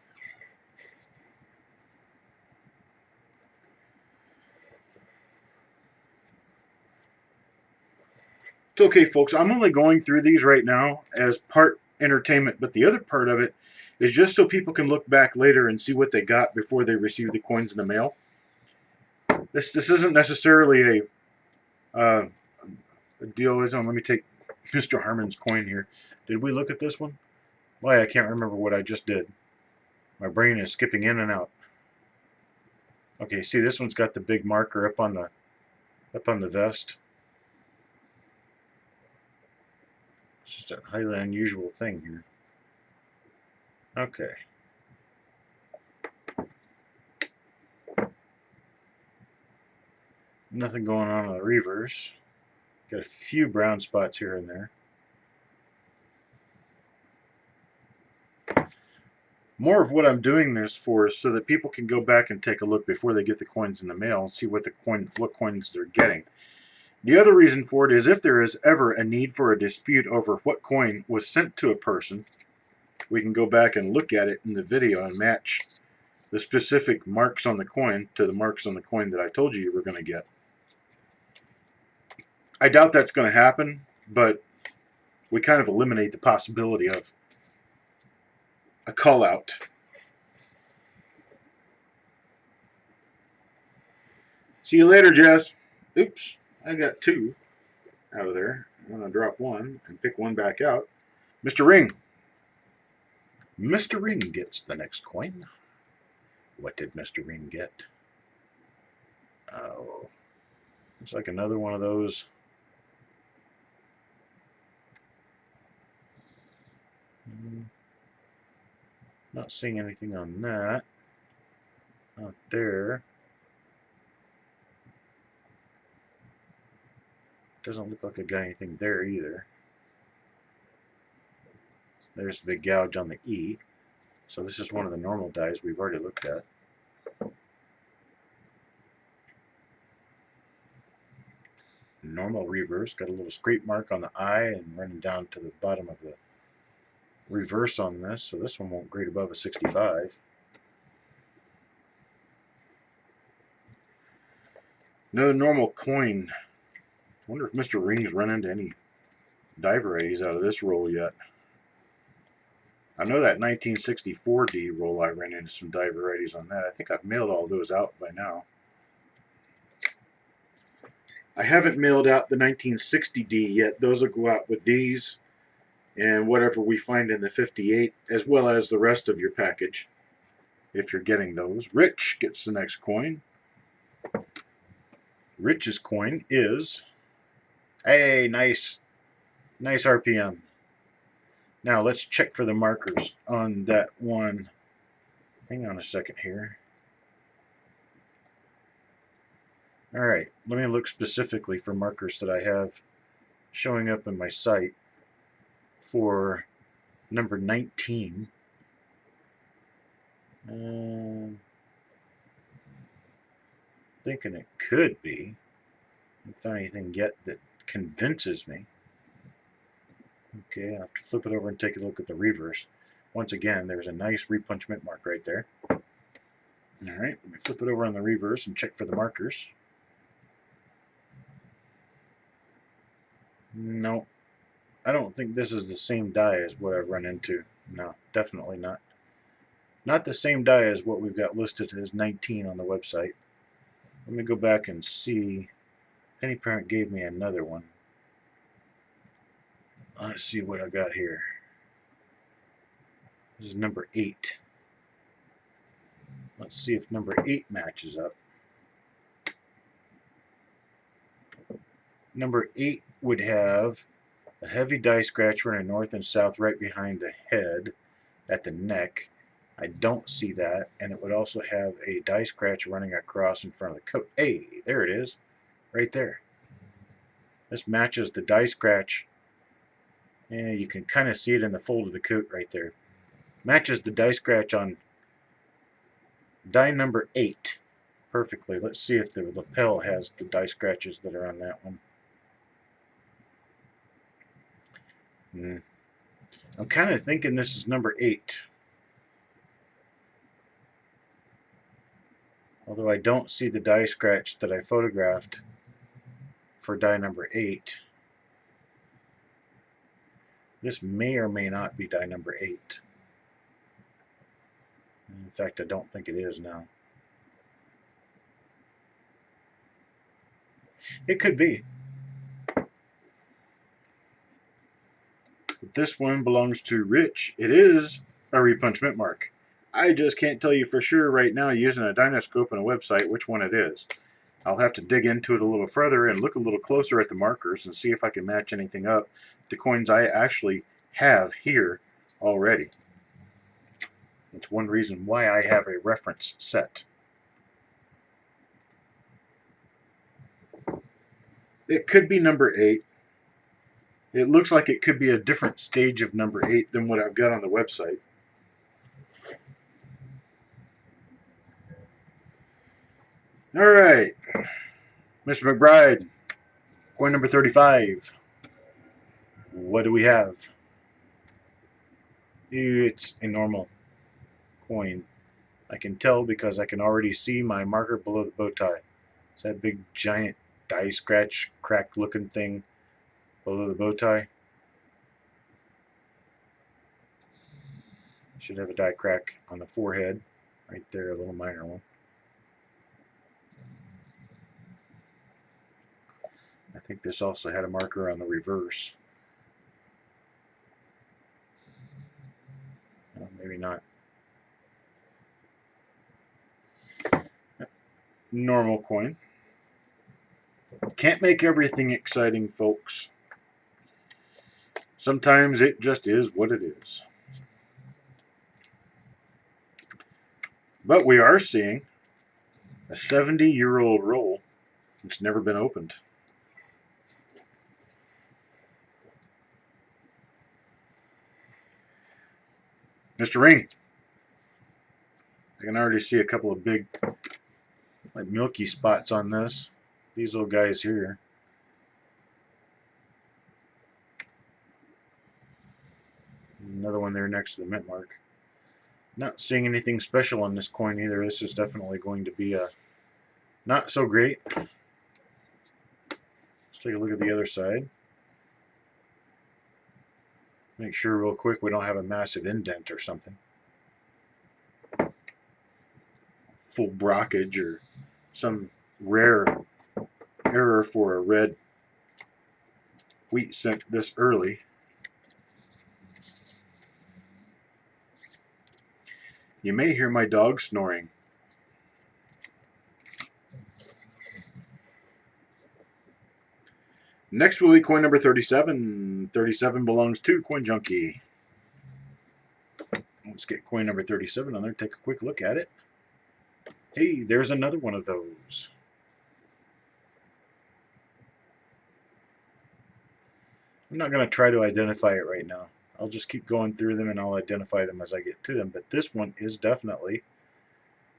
It's okay, folks. I'm only going through these right now as part entertainment, but the other part of it is just so people can look back later and see what they got before they receive the coins in the mail. This isn't necessarily a deal. Let me take Mr. Harmon's coin here. Did we look at this one? Why, I can't remember what I just did. My brain is skipping in and out. Okay, see, this one's got the big marker up on the vest. It's just a highly unusual thing here. Okay. Nothing going on the reverse. Got a few brown spots here and there. More of what I'm doing this for is so that people can go back and take a look before they get the coins in the mail and see what coins they're getting. The other reason for it is if there is ever a need for a dispute over what coin was sent to a person, we can go back and look at it in the video and match the specific marks on the coin to the marks on the coin that I told you were going to get. I doubt that's going to happen, but we kind of eliminate the possibility of a call out. See you later, Jess. Oops, I got two out of there. I'm going to drop one and pick one back out. Mr. Ring. Mr. Ring gets the next coin. What did Mr. Ring get? Oh, looks like another one of those. Not seeing anything on that. Not there. Doesn't look like I got anything there either. There's the big gouge on the E. So this is one of the normal dies we've already looked at. Normal reverse. Got a little scrape mark on the I and running down to the bottom of the reverse on this. So this one won't grade above a 65. Another normal coin. I wonder if Mr. Ring's run into any die varieties out of this roll yet. I know that 1964 D roll, I ran into some die varieties on that. I think I've mailed all those out by now. I haven't mailed out the 1960 D yet. Those will go out with these and whatever we find in the 58, as well as the rest of your package, if you're getting those. Rich gets the next coin. Rich's coin is, hey, nice RPM. Now let's check for the markers on that one. Hang on a second here. All right, let me look specifically for markers that I have showing up in my site for number 19. Thinking it could be. I haven't found anything yet that convinces me. Okay, I have to flip it over and take a look at the reverse. Once again, there's a nice repunchment mark right there. All right, let me flip it over on the reverse and check for the markers. No, I don't think this is the same die as what I've run into. No, definitely not. Not the same die as what we've got listed as 19 on the website. Let me go back and see. Penny Parent gave me another one. Let's see what I got here. This is number 8. Let's see if number 8 matches up. Number 8 would have a heavy die scratch running north and south right behind the head at the neck. I don't see that. And it would also have a die scratch running across in front of the coat. Hey, there it is. Right there. This matches the die scratch. And you can kind of see it in the fold of the coat right there. Matches the die scratch on die number 8 perfectly. Let's see if the lapel has the die scratches that are on that one. I'm kind of thinking this is number 8. Although I don't see the die scratch that I photographed for die number 8. This may or may not be die number 8. In fact, I don't think it is now. It could be. But this one belongs to Rich. It is a repunchment mark. I just can't tell you for sure right now using a dynoscope and a website which one it is. I'll have to dig into it a little further and look a little closer at the markers and see if I can match anything up to coins I actually have here already. That's one reason why I have a reference set. It could be number 8. It looks like it could be a different stage of number 8 than what I've got on the website. All right, Mr. McBride, coin number 35. What do we have? It's a normal coin. I can tell because I can already see my marker below the bow tie. It's that big giant die scratch crack looking thing below the bow tie. Should have a die crack on the forehead right there, a little minor one. I think this also had a marker on the reverse. Well, maybe not. Normal coin. Can't make everything exciting, folks. Sometimes it just is what it is. But we are seeing a 70-year-old roll that's never been opened. Mr. Ring. I can already see a couple of big, like, milky spots on this. These little guys here. Another one there next to the mint mark. Not seeing anything special on this coin either. This is definitely going to be a not so great. Let's take a look at the other side. Make sure real quick we don't have a massive indent or something. Full brockage or some rare error for a red wheat sent this early. You may hear my dog snoring. Next will be coin number 37. 37 belongs to Coin Junkie. Let's get coin number 37 on there, take a quick look at it. Hey, there's another one of those. I'm not going to try to identify it right now. I'll just keep going through them and I'll identify them as I get to them. But this one is definitely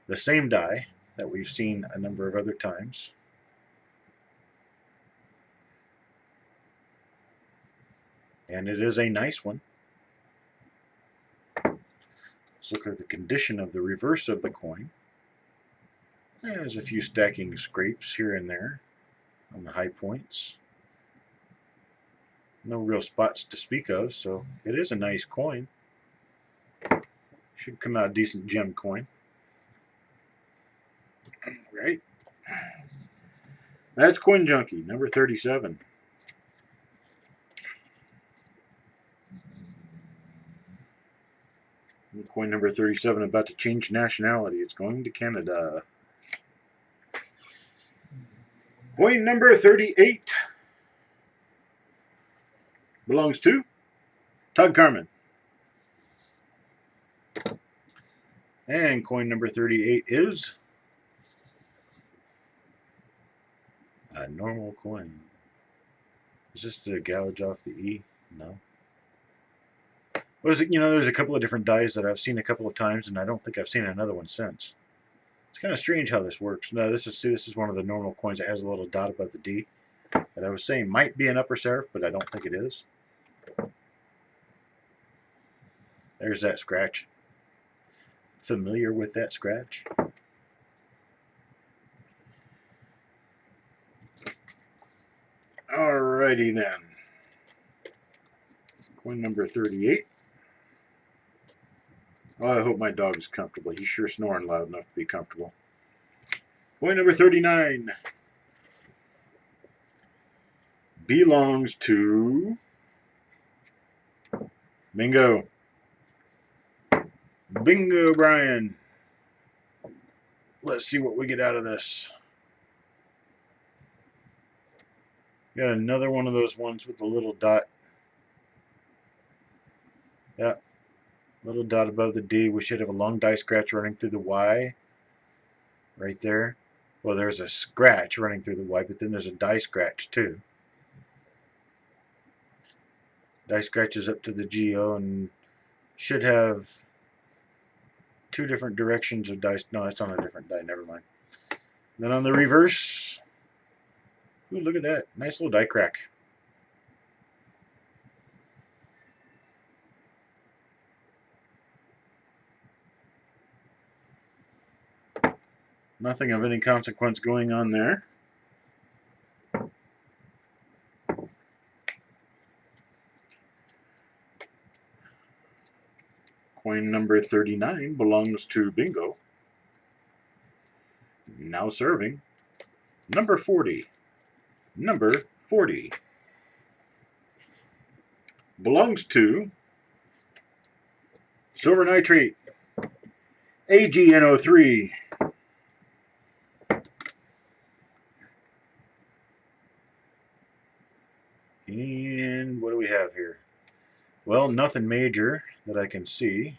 the same die that we've seen a number of other times. And it is a nice one. Let's look at the condition of the reverse of the coin. There's a few stacking scrapes here and there on the high points. No real spots to speak of, so it is a nice coin. Should come out a decent gem coin. Right? That's Coin Junkie, number 37. Coin number 37 about to change nationality. It's going to Canada. Coin number 38 belongs to Todd Carmen. And coin number 38 is a normal coin. Is this the gouge off the E? No. There's a couple of different dies that I've seen a couple of times, and I don't think I've seen another one since. It's kind of strange how this works. No, this is one of the normal coins that has a little dot above the D that I was saying might be an upper serif, but I don't think it is. There's that scratch. Familiar with that scratch? Alrighty then. Coin number 38. Oh, I hope my dog is comfortable. He's sure snoring loud enough to be comfortable. Coin number 39 belongs to Bingo. Bingo, Brian. Let's see what we get out of this. Got another one of those ones with the little dot. Yeah, little dot above the D. We should have a long die scratch running through the Y. Right there. Well, there's a scratch running through the Y, but then there's a die scratch too. Die scratches up to the GO and should have two different directions of dice. No, it's on a different die. Never mind. Then on the reverse, ooh, look at that. Nice little die crack. Nothing of any consequence going on there. Coin number 39 belongs to Bingo. Now serving. Number 40. Number 40 belongs to Silver Nitrate AGNO3. And what do we have here? Well, nothing major that I can see.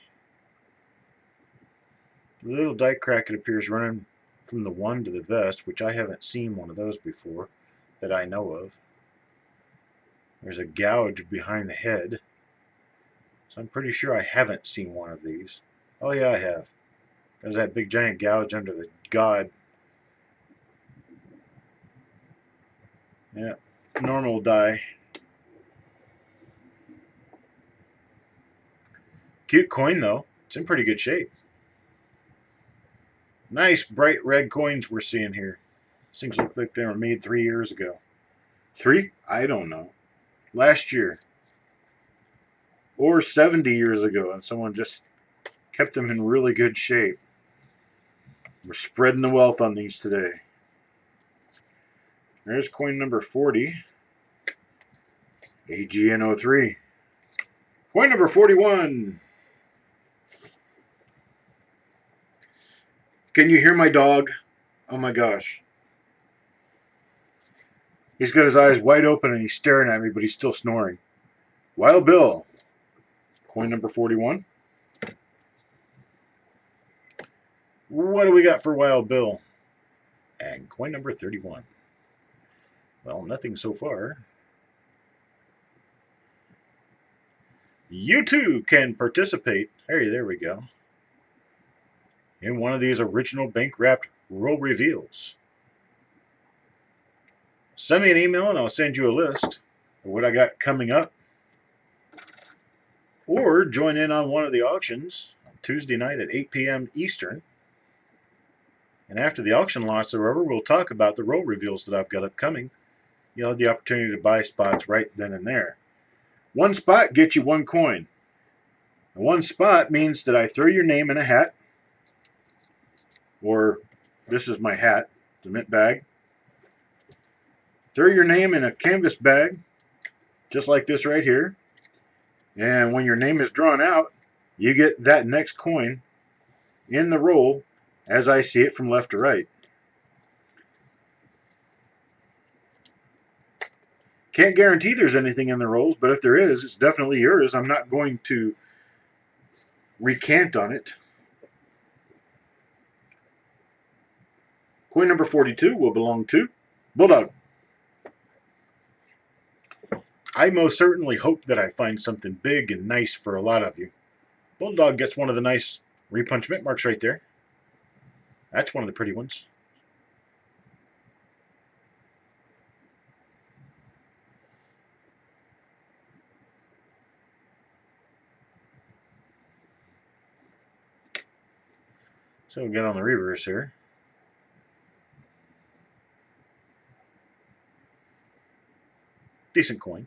The little die crack, it appears, running from the one to the vest, which I haven't seen one of those before that I know of. There's a gouge behind the head. So I'm pretty sure I haven't seen one of these. Oh yeah, I have. There's that big giant gouge under the god. Yeah, normal die. Cute coin though. It's in pretty good shape. Nice bright red coins we're seeing here. These things look like they were made 3 years ago. 3? I don't know. Last year. Or 70 years ago, and someone just kept them in really good shape. We're spreading the wealth on these today. There's coin number 40. AGNO3. Coin number 41. Can you hear my dog? Oh my gosh. He's got his eyes wide open and he's staring at me, but he's still snoring. Wild Bill. Coin number 41. What do we got for Wild Bill? And coin number 31. Well, nothing so far. You too can participate. Hey, there we go. In one of these original bank-wrapped roll reveals. Send me an email and I'll send you a list of what I got coming up. Or join in on one of the auctions on Tuesday night at 8 p.m. Eastern. And after the auction lots are over, we'll talk about the roll reveals that I've got upcoming. You'll have the opportunity to buy spots right then and there. One spot gets you one coin. And one spot means that I throw your name in a hat. Or this is my hat, the mint bag. Throw your name in a canvas bag, just like this right here. And when your name is drawn out, you get that next coin in the roll as I see it from left to right. Can't guarantee there's anything in the rolls, but if there is, it's definitely yours. I'm not going to recant on it. Coin number 42 will belong to Bulldog. I most certainly hope that I find something big and nice for a lot of you. Bulldog gets one of the nice repunch mint marks right there. That's one of the pretty ones. So we'll get on the reverse here. Decent coin.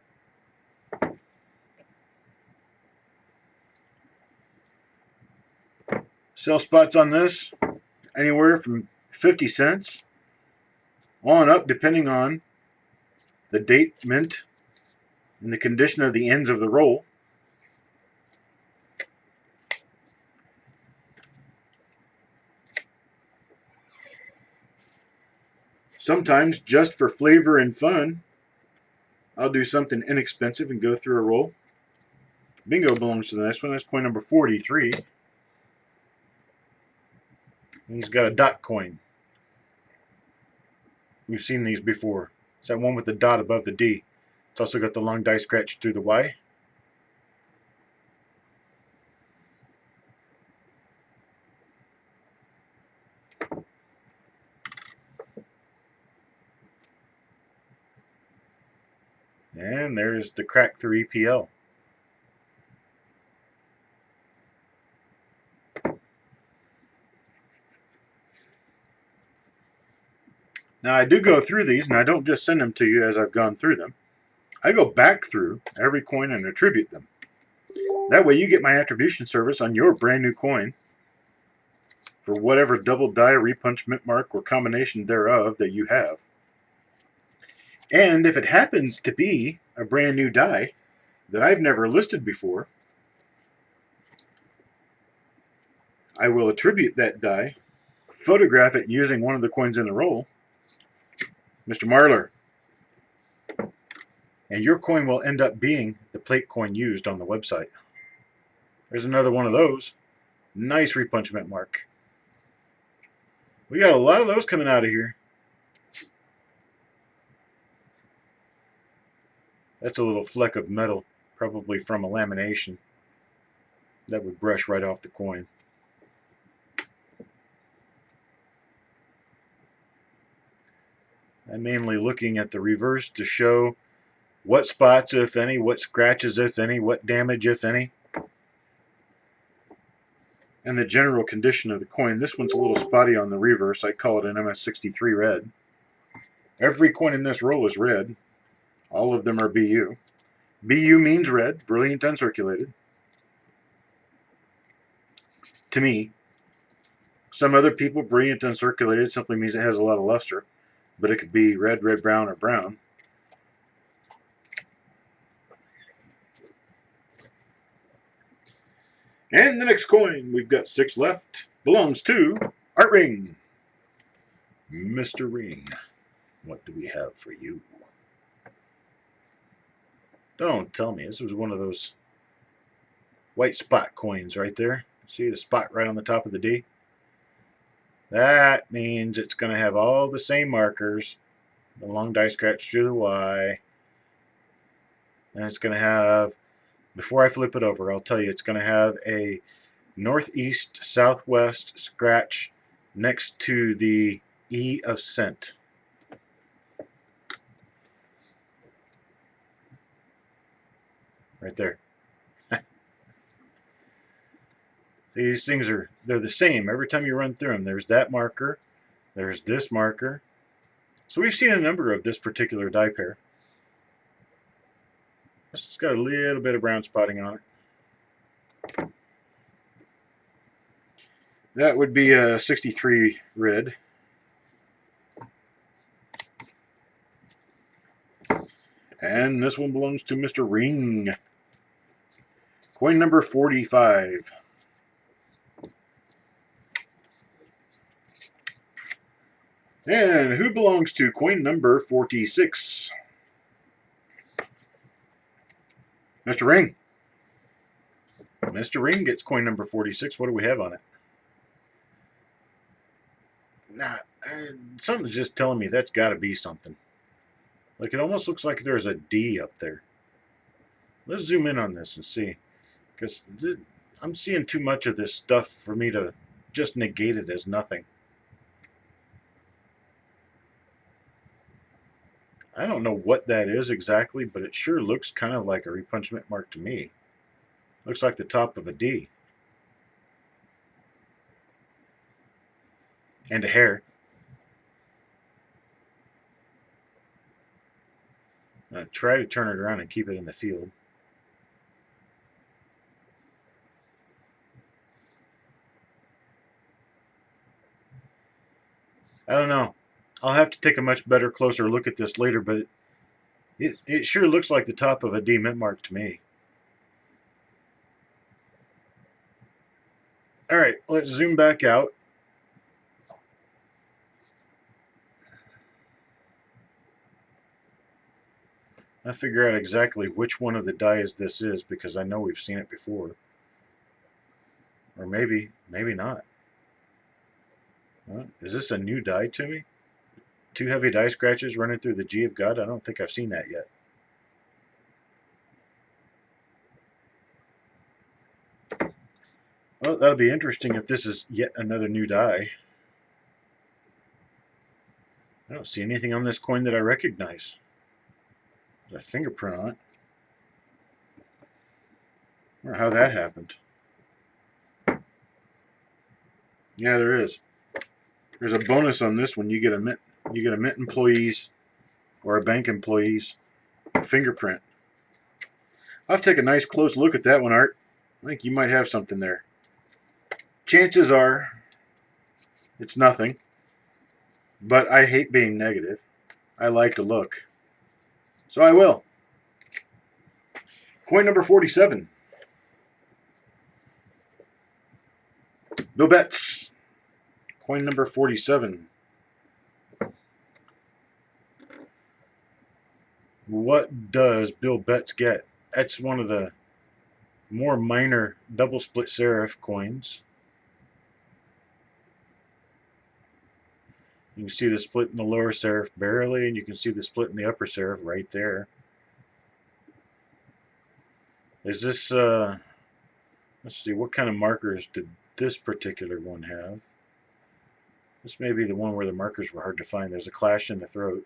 Sell spots on this anywhere from 50 cents on up, depending on the date mint and the condition of the ends of the roll. Sometimes, just for flavor and fun, I'll do something inexpensive and go through a roll. Bingo belongs to the next one. That's coin number 43. He's got a dot coin. We've seen these before. It's that one with the dot above the D. It's also got the long die scratch through the Y. And there's the crack through EPL. Now, I do go through these, and I don't just send them to you as I've gone through them. I go back through every coin and attribute them. That way you get my attribution service on your brand new coin for whatever double die, repunch, mint mark, or combination thereof that you have. And if it happens to be a brand new die that I've never listed before, I will attribute that die, photograph it using one of the coins in the roll, Mr. Marler, and your coin will end up being the plate coin used on the website. There's another one of those. Nice repunch mint mark. We got a lot of those coming out of here. That's a little fleck of metal, probably from a lamination. That would brush right off the coin. I'm mainly looking at the reverse to show what spots, if any, what scratches, if any, what damage, if any, and the general condition of the coin. This one's a little spotty on the reverse. I call it an MS63 red. Every coin in this roll is red. All of them are BU. BU means red, brilliant uncirculated. To me, some other people, brilliant uncirculated simply means it has a lot of luster, but it could be red, red, brown, or brown. And the next coin, we've got 6 left, belongs to Art Ring. Mr. Ring, what do we have for you? Don't tell me. This was one of those white spot coins right there. See the spot right on the top of the D? That means it's going to have all the same markers. The long die scratch through the Y. And it's going to have, before I flip it over, I'll tell you, it's going to have a northeast, southwest scratch next to the E of cent. Right there. These things they're the same every time you run through them. There's that marker. There's this marker. So we've seen a number of this particular die pair. It's got a little bit of brown spotting on it. That would be a 63 red. And this one belongs to Mr. Ring. Coin number 45. And who belongs to coin number 46? Mr. Ring. Mr. Ring gets coin number 46. What do we have on it? Nah, something's just telling me that's got to be something. Like, it almost looks like there's a D up there. Let's zoom in on this and see. Because I'm seeing too much of this stuff for me to just negate it as nothing. I don't know what that is exactly, but it sure looks kind of like a repunch mint mark to me. Looks like the top of a D. And a hair. Try to turn it around and keep it in the field. I don't know. I'll have to take a much better, closer look at this later, but it sure looks like the top of a D mint mark to me. Alright, let's zoom back out. I'll figure out exactly which one of the dies this is, because I know we've seen it before. Or maybe not. Is this a new die to me? 2 heavy die scratches running through the G of God? I don't think I've seen that yet. Well, that'll be interesting if this is yet another new die. I don't see anything on this coin that I recognize. There's a fingerprint on it. I wonder how that happened. Yeah, there is. There's a bonus on this one. You get a mint employee's or a bank employee's fingerprint. I'll have to take a nice close look at that one, Art. I think you might have something there. Chances are it's nothing, but I hate being negative. I like to look, so I will. Coin number 47. No bets. Coin number 47. What does Bill Betts get? That's one of the more minor double split serif coins. You can see the split in the lower serif barely, and you can see the split in the upper serif right there. Is this, let's see, what kind of markers did this particular one have? This may be the one where the markers were hard to find. There's a clash in the throat.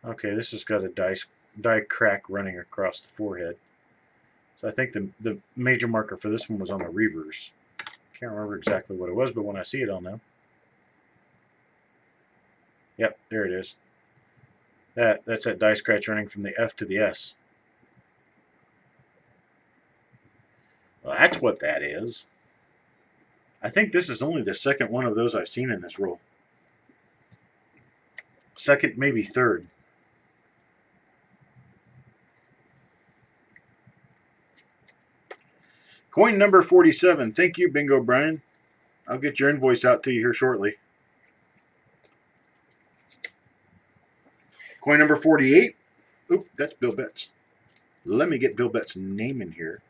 Okay, this has got a die crack running across the forehead. So I think the major marker for this one was on the reverse. Can't remember exactly what it was, but when I see it, I'll know. Yep, there it is. That's that die scratch running from the F to the S. Well, that's what that is. I think this is only the second one of those I've seen in this roll. Second, maybe third. Coin number 47. Thank you, Bingo Brian. I'll get your invoice out to you here shortly. Coin number 48. Oop, that's Bill Betts. Let me get Bill Betts' name in here.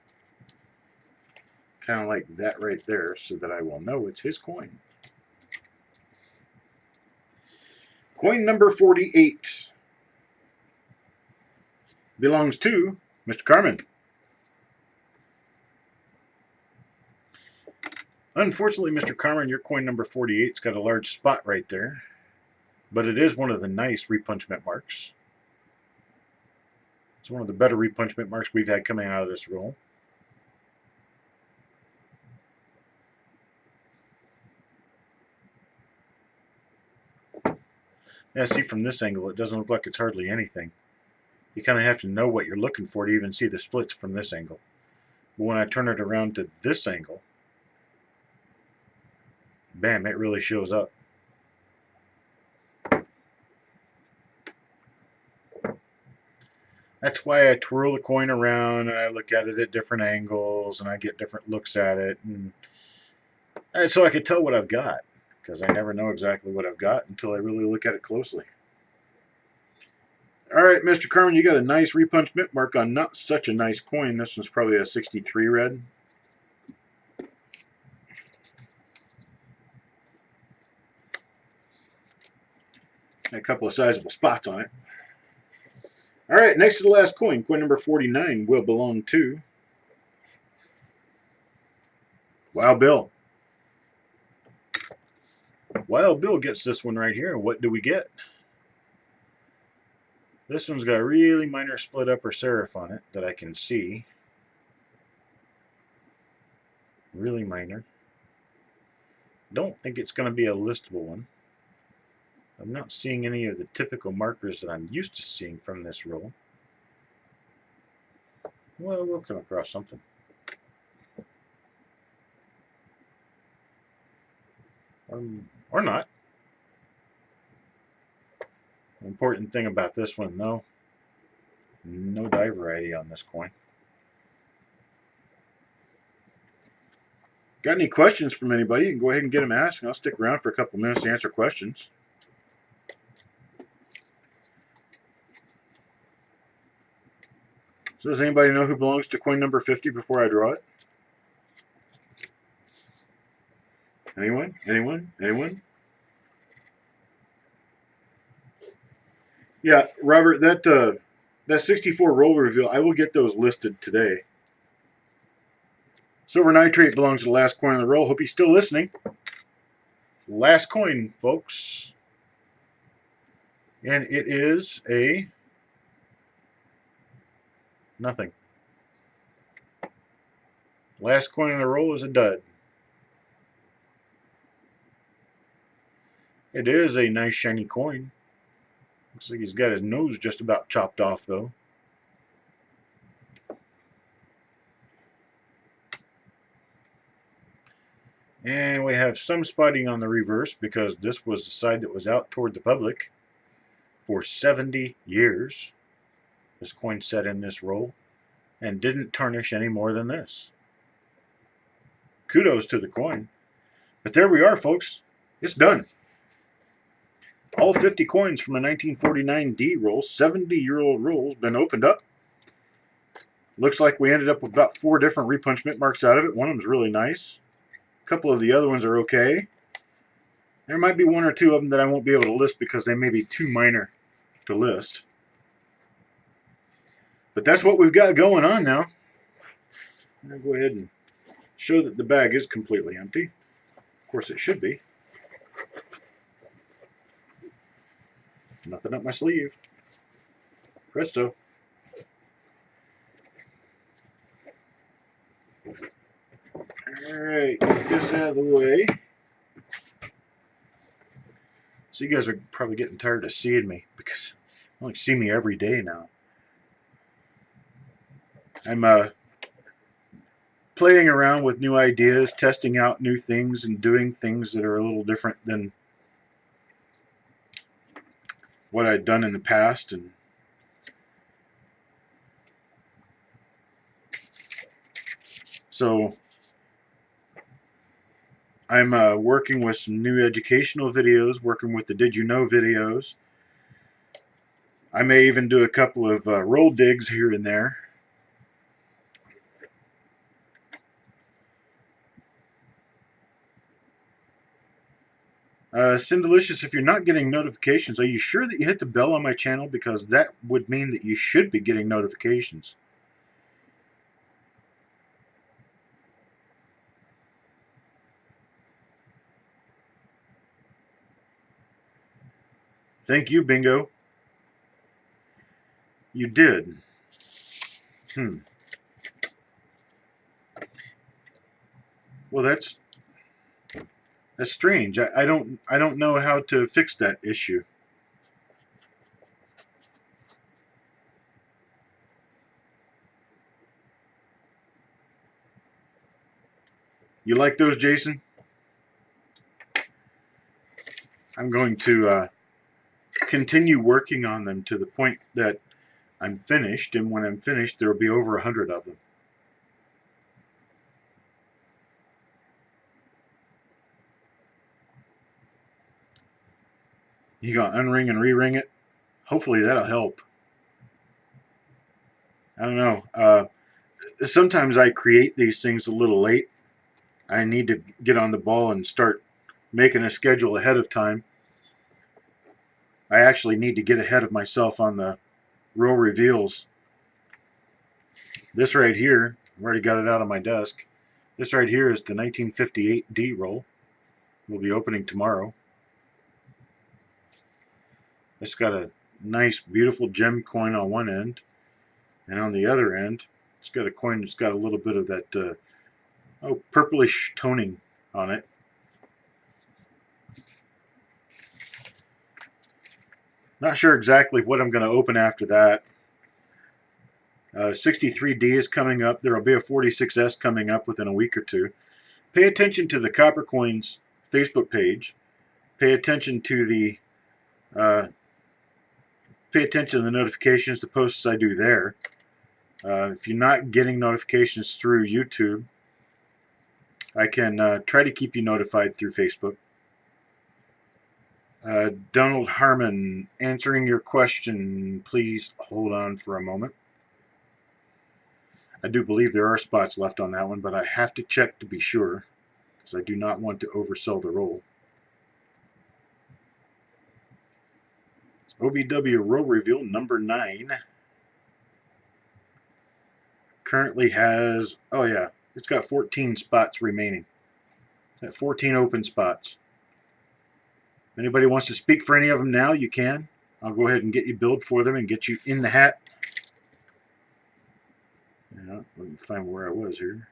Kind of like that right there, so that I will know it's his coin. Coin number 48 belongs to Mr. Carmen. Unfortunately, Mr. Carmen, your coin number 48's got a large spot right there, but it is one of the nice repunchment marks. It's one of the better repunchment marks we've had coming out of this roll. Yeah, see, from this angle, it doesn't look like it's hardly anything. You kind of have to know what you're looking for to even see the splits from this angle. But when I turn it around to this angle, bam, it really shows up. That's why I twirl the coin around and I look at it at different angles and I get different looks at it. And so I can tell what I've got, because I never know exactly what I've got until I really look at it closely. All right, Mr. Carmen, you got a nice repunch mint mark on not such a nice coin. This one's probably a 63 red. A couple of sizable spots on it. All right, next to the last coin, coin number 49 will belong to Wild Bill. Wild Bill gets this one right here, and what do we get? This one's got a really minor split upper serif on it that I can see. Really minor. Don't think it's going to be a listable one. I'm not seeing any of the typical markers that I'm used to seeing from this roll. Well, we'll come across something. Or not. The important thing about this one, though, no die variety on this coin. Got any questions from anybody? You can go ahead and get them asked, and I'll stick around for a couple minutes to answer questions. So does anybody know who belongs to coin number 50 before I draw it? Anyone? Anyone? Anyone? Yeah, Robert, that 64 roll reveal, I will get those listed today. Silver nitrate belongs to the last coin on the roll. Hope you're still listening. Last coin, folks. And it is a nothing. Last coin on the roll is a dud. It is a nice shiny coin. Looks like he's got his nose just about chopped off, though. And we have some spotting on the reverse because this was the side that was out toward the public for 70 years. This coin sat in this roll and didn't tarnish any more than this. Kudos to the coin. But there we are, folks. It's done. All 50 coins from a 1949 D roll, 70-year-old rolls, been opened up. Looks like we ended up with about 4 different repunch mint marks out of it. One of them's really nice. A couple of the other ones are okay. There might be 1 or 2 of them that I won't be able to list because they may be too minor to list. But that's what we've got going on now. I'll go ahead and show that the bag is completely empty. Of course it should be. Nothing up my sleeve. Presto. Alright, get this out of the way. So you guys are probably getting tired of seeing me because you only see me every day now. I'm playing around with new ideas, testing out new things, and doing things that are a little different than what I'd done in the past. And so I'm working with some new educational videos, working with the Did You Know videos. I may even do a couple of roll digs here and there. Sindelicious, if you're not getting notifications, are you sure that you hit the bell on my channel? Because that would mean that you should be getting notifications. Thank you, Bingo. You did. Well, that's strange. I don't know how to fix that issue. You like those, Jason? I'm going to continue working on them to the point that I'm finished, and when I'm finished, there will be over 100 of them. You gonna unring and re-ring it? Hopefully that'll help. I don't know. Sometimes I create these things a little late. I need to get on the ball and start making a schedule ahead of time. I actually need to get ahead of myself on the roll reveals. This right here, I've already got it out on my desk. This right here is the 1958 D roll. We'll be opening tomorrow. It's got a nice, beautiful gem coin on one end, and on the other end, it's got a coin that's got a little bit of that purplish toning on it. Not sure exactly what I'm going to open after that. 63D is coming up. There will be a 46S coming up within a week or two. Pay attention to the Copper Coins Facebook page. Pay attention to the notifications, the posts I do there. If you're not getting notifications through YouTube, I can try to keep you notified through Facebook. Donald Harmon, answering your question. Please hold on for a moment. I do believe there are spots left on that one, but I have to check to be sure, because I do not want to oversell the roll. It's OBW roll reveal number 9. Currently has, oh yeah, it's got 14 spots remaining. It's got 14 open spots. If anybody wants to speak for any of them now, you can. I'll go ahead and get you billed for them and get you in the hat. Yeah, let me find where I was here.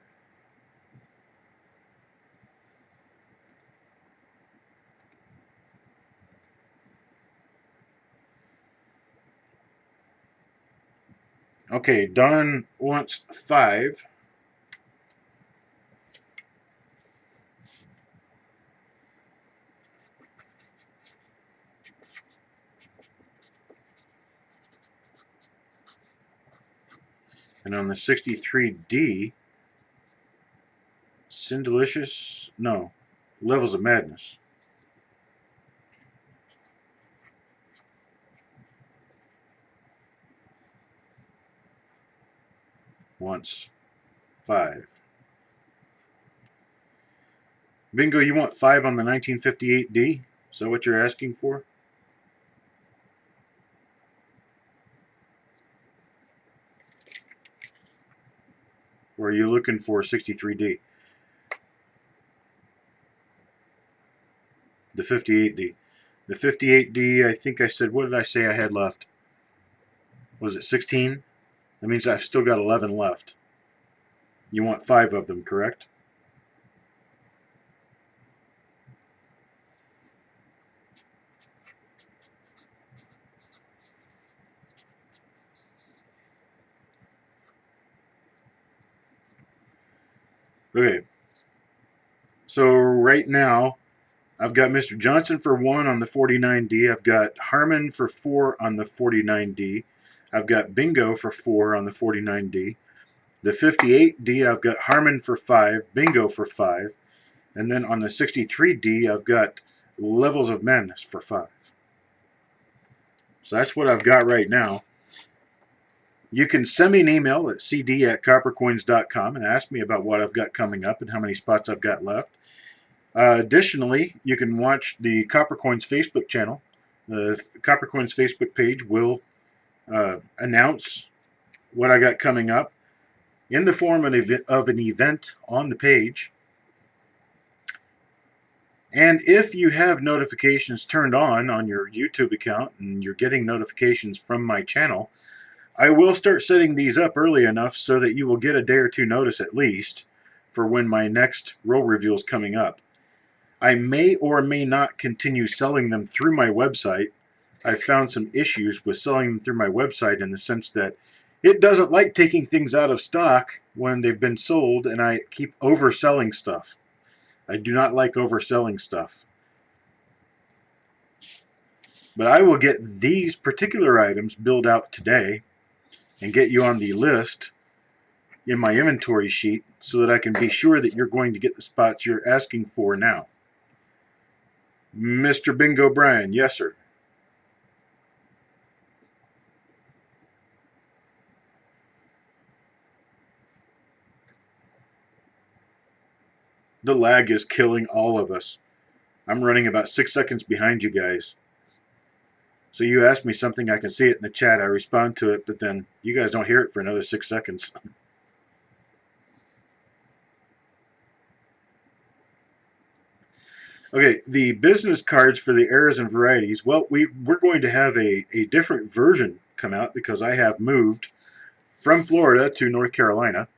Okay, Don wants 5. And on the 63D, Sindelicious, no, Levels of Madness. Wants 5. Bingo, you want 5 on the 1958D? Is that what you're asking for? Or are you looking for 63D? The 58D. The 58D, I think I said, what did I say I had left? Was it 16? That means I've still got 11 left. You want 5 of them, correct? Okay. So right now, I've got Mr. Johnson for 1 on the 49D. I've got Harmon for 4 on the 49D. I've got Bingo for 4 on the 49D. The 58D, I've got Harmon for 5, Bingo for 5. And then on the 63D, I've got Levels of Madness for 5. So that's what I've got right now. You can send me an email at cd@coppercoins.com and ask me about what I've got coming up and how many spots I've got left. Additionally, you can watch the Coppercoins Facebook channel. The Coppercoins Facebook page will announce what I got coming up in the form of an event on the page. And if you have notifications turned on your YouTube account and you're getting notifications from my channel, I will start setting these up early enough so that you will get a day or two notice at least for when my next roll reveal is coming up. I may or may not continue selling them through my website. I've found some issues with selling them through my website in the sense that it doesn't like taking things out of stock when they've been sold, and I keep overselling stuff. I do not like overselling stuff. But I will get these particular items billed out today and get you on the list in my inventory sheet so that I can be sure that you're going to get the spots you're asking for now. Mr. Bingo Brian, yes sir. The lag is killing all of us. I'm running about 6 seconds behind you guys. So you ask me something, I can see it in the chat, I respond to it, but then you guys don't hear it for another 6 seconds. Okay, the business cards for the errors and varieties, well, we're going to have a different version come out because I have moved from Florida to North Carolina.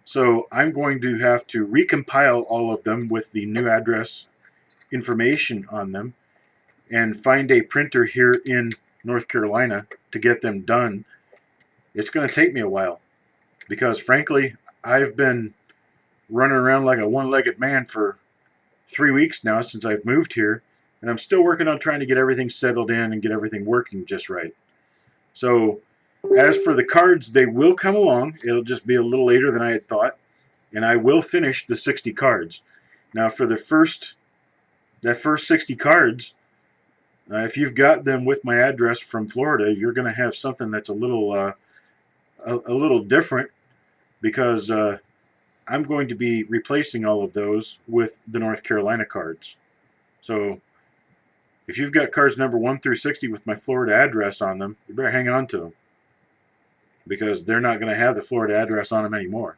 So I'm going to have to recompile all of them with the new address information on them and find a printer here in North Carolina to get them done. It's going to take me a while because, frankly, I've been running around like a one-legged man for 3 weeks now since I've moved here, and I'm still working on trying to get everything settled in and get everything working just right. So as for the cards, they will come along. It'll just be a little later than I had thought, and I will finish the 60 cards. Now for the first 60 cards, if you've got them with my address from Florida, you're going to have something that's a little different. because I'm going to be replacing all of those with the North Carolina cards. So if you've got cards number 1 through 60 with my Florida address on them, you better hang on to them, because they're not going to have the Florida address on them anymore.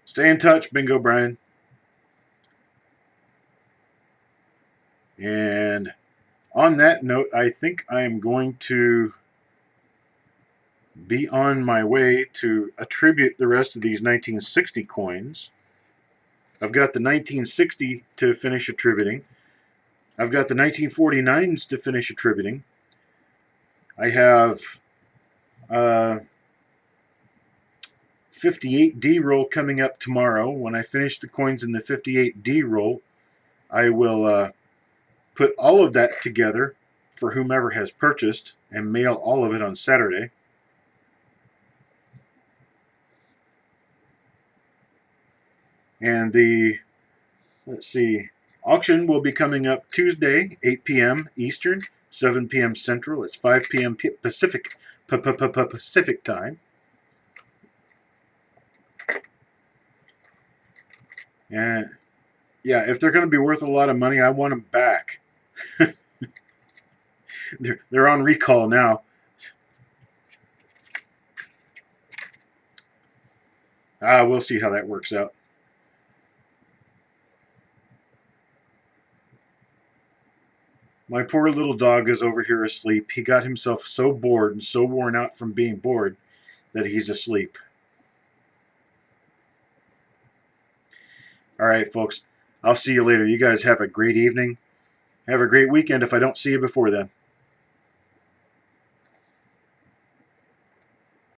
Stay in touch, Bingo Brian. And on that note, I think I am going to be on my way to attribute the rest of these 1960 coins. I've got the 1960 to finish attributing. I've got the 1949s to finish attributing. I have 58D roll coming up tomorrow. When I finish the coins in the 58D roll, I will put all of that together for whomever has purchased and mail all of it on Saturday. And the, let's see, auction will be coming up Tuesday, 8 p.m. Eastern, 7 p.m. Central. It's 5 p.m. Pacific time. And yeah, if they're going to be worth a lot of money, I want them back. They're on recall now. We'll see how that works out. My poor little dog is over here asleep. He got himself so bored and so worn out from being bored that he's asleep. All right, folks. I'll see you later. You guys have a great evening. Have a great weekend if I don't see you before then.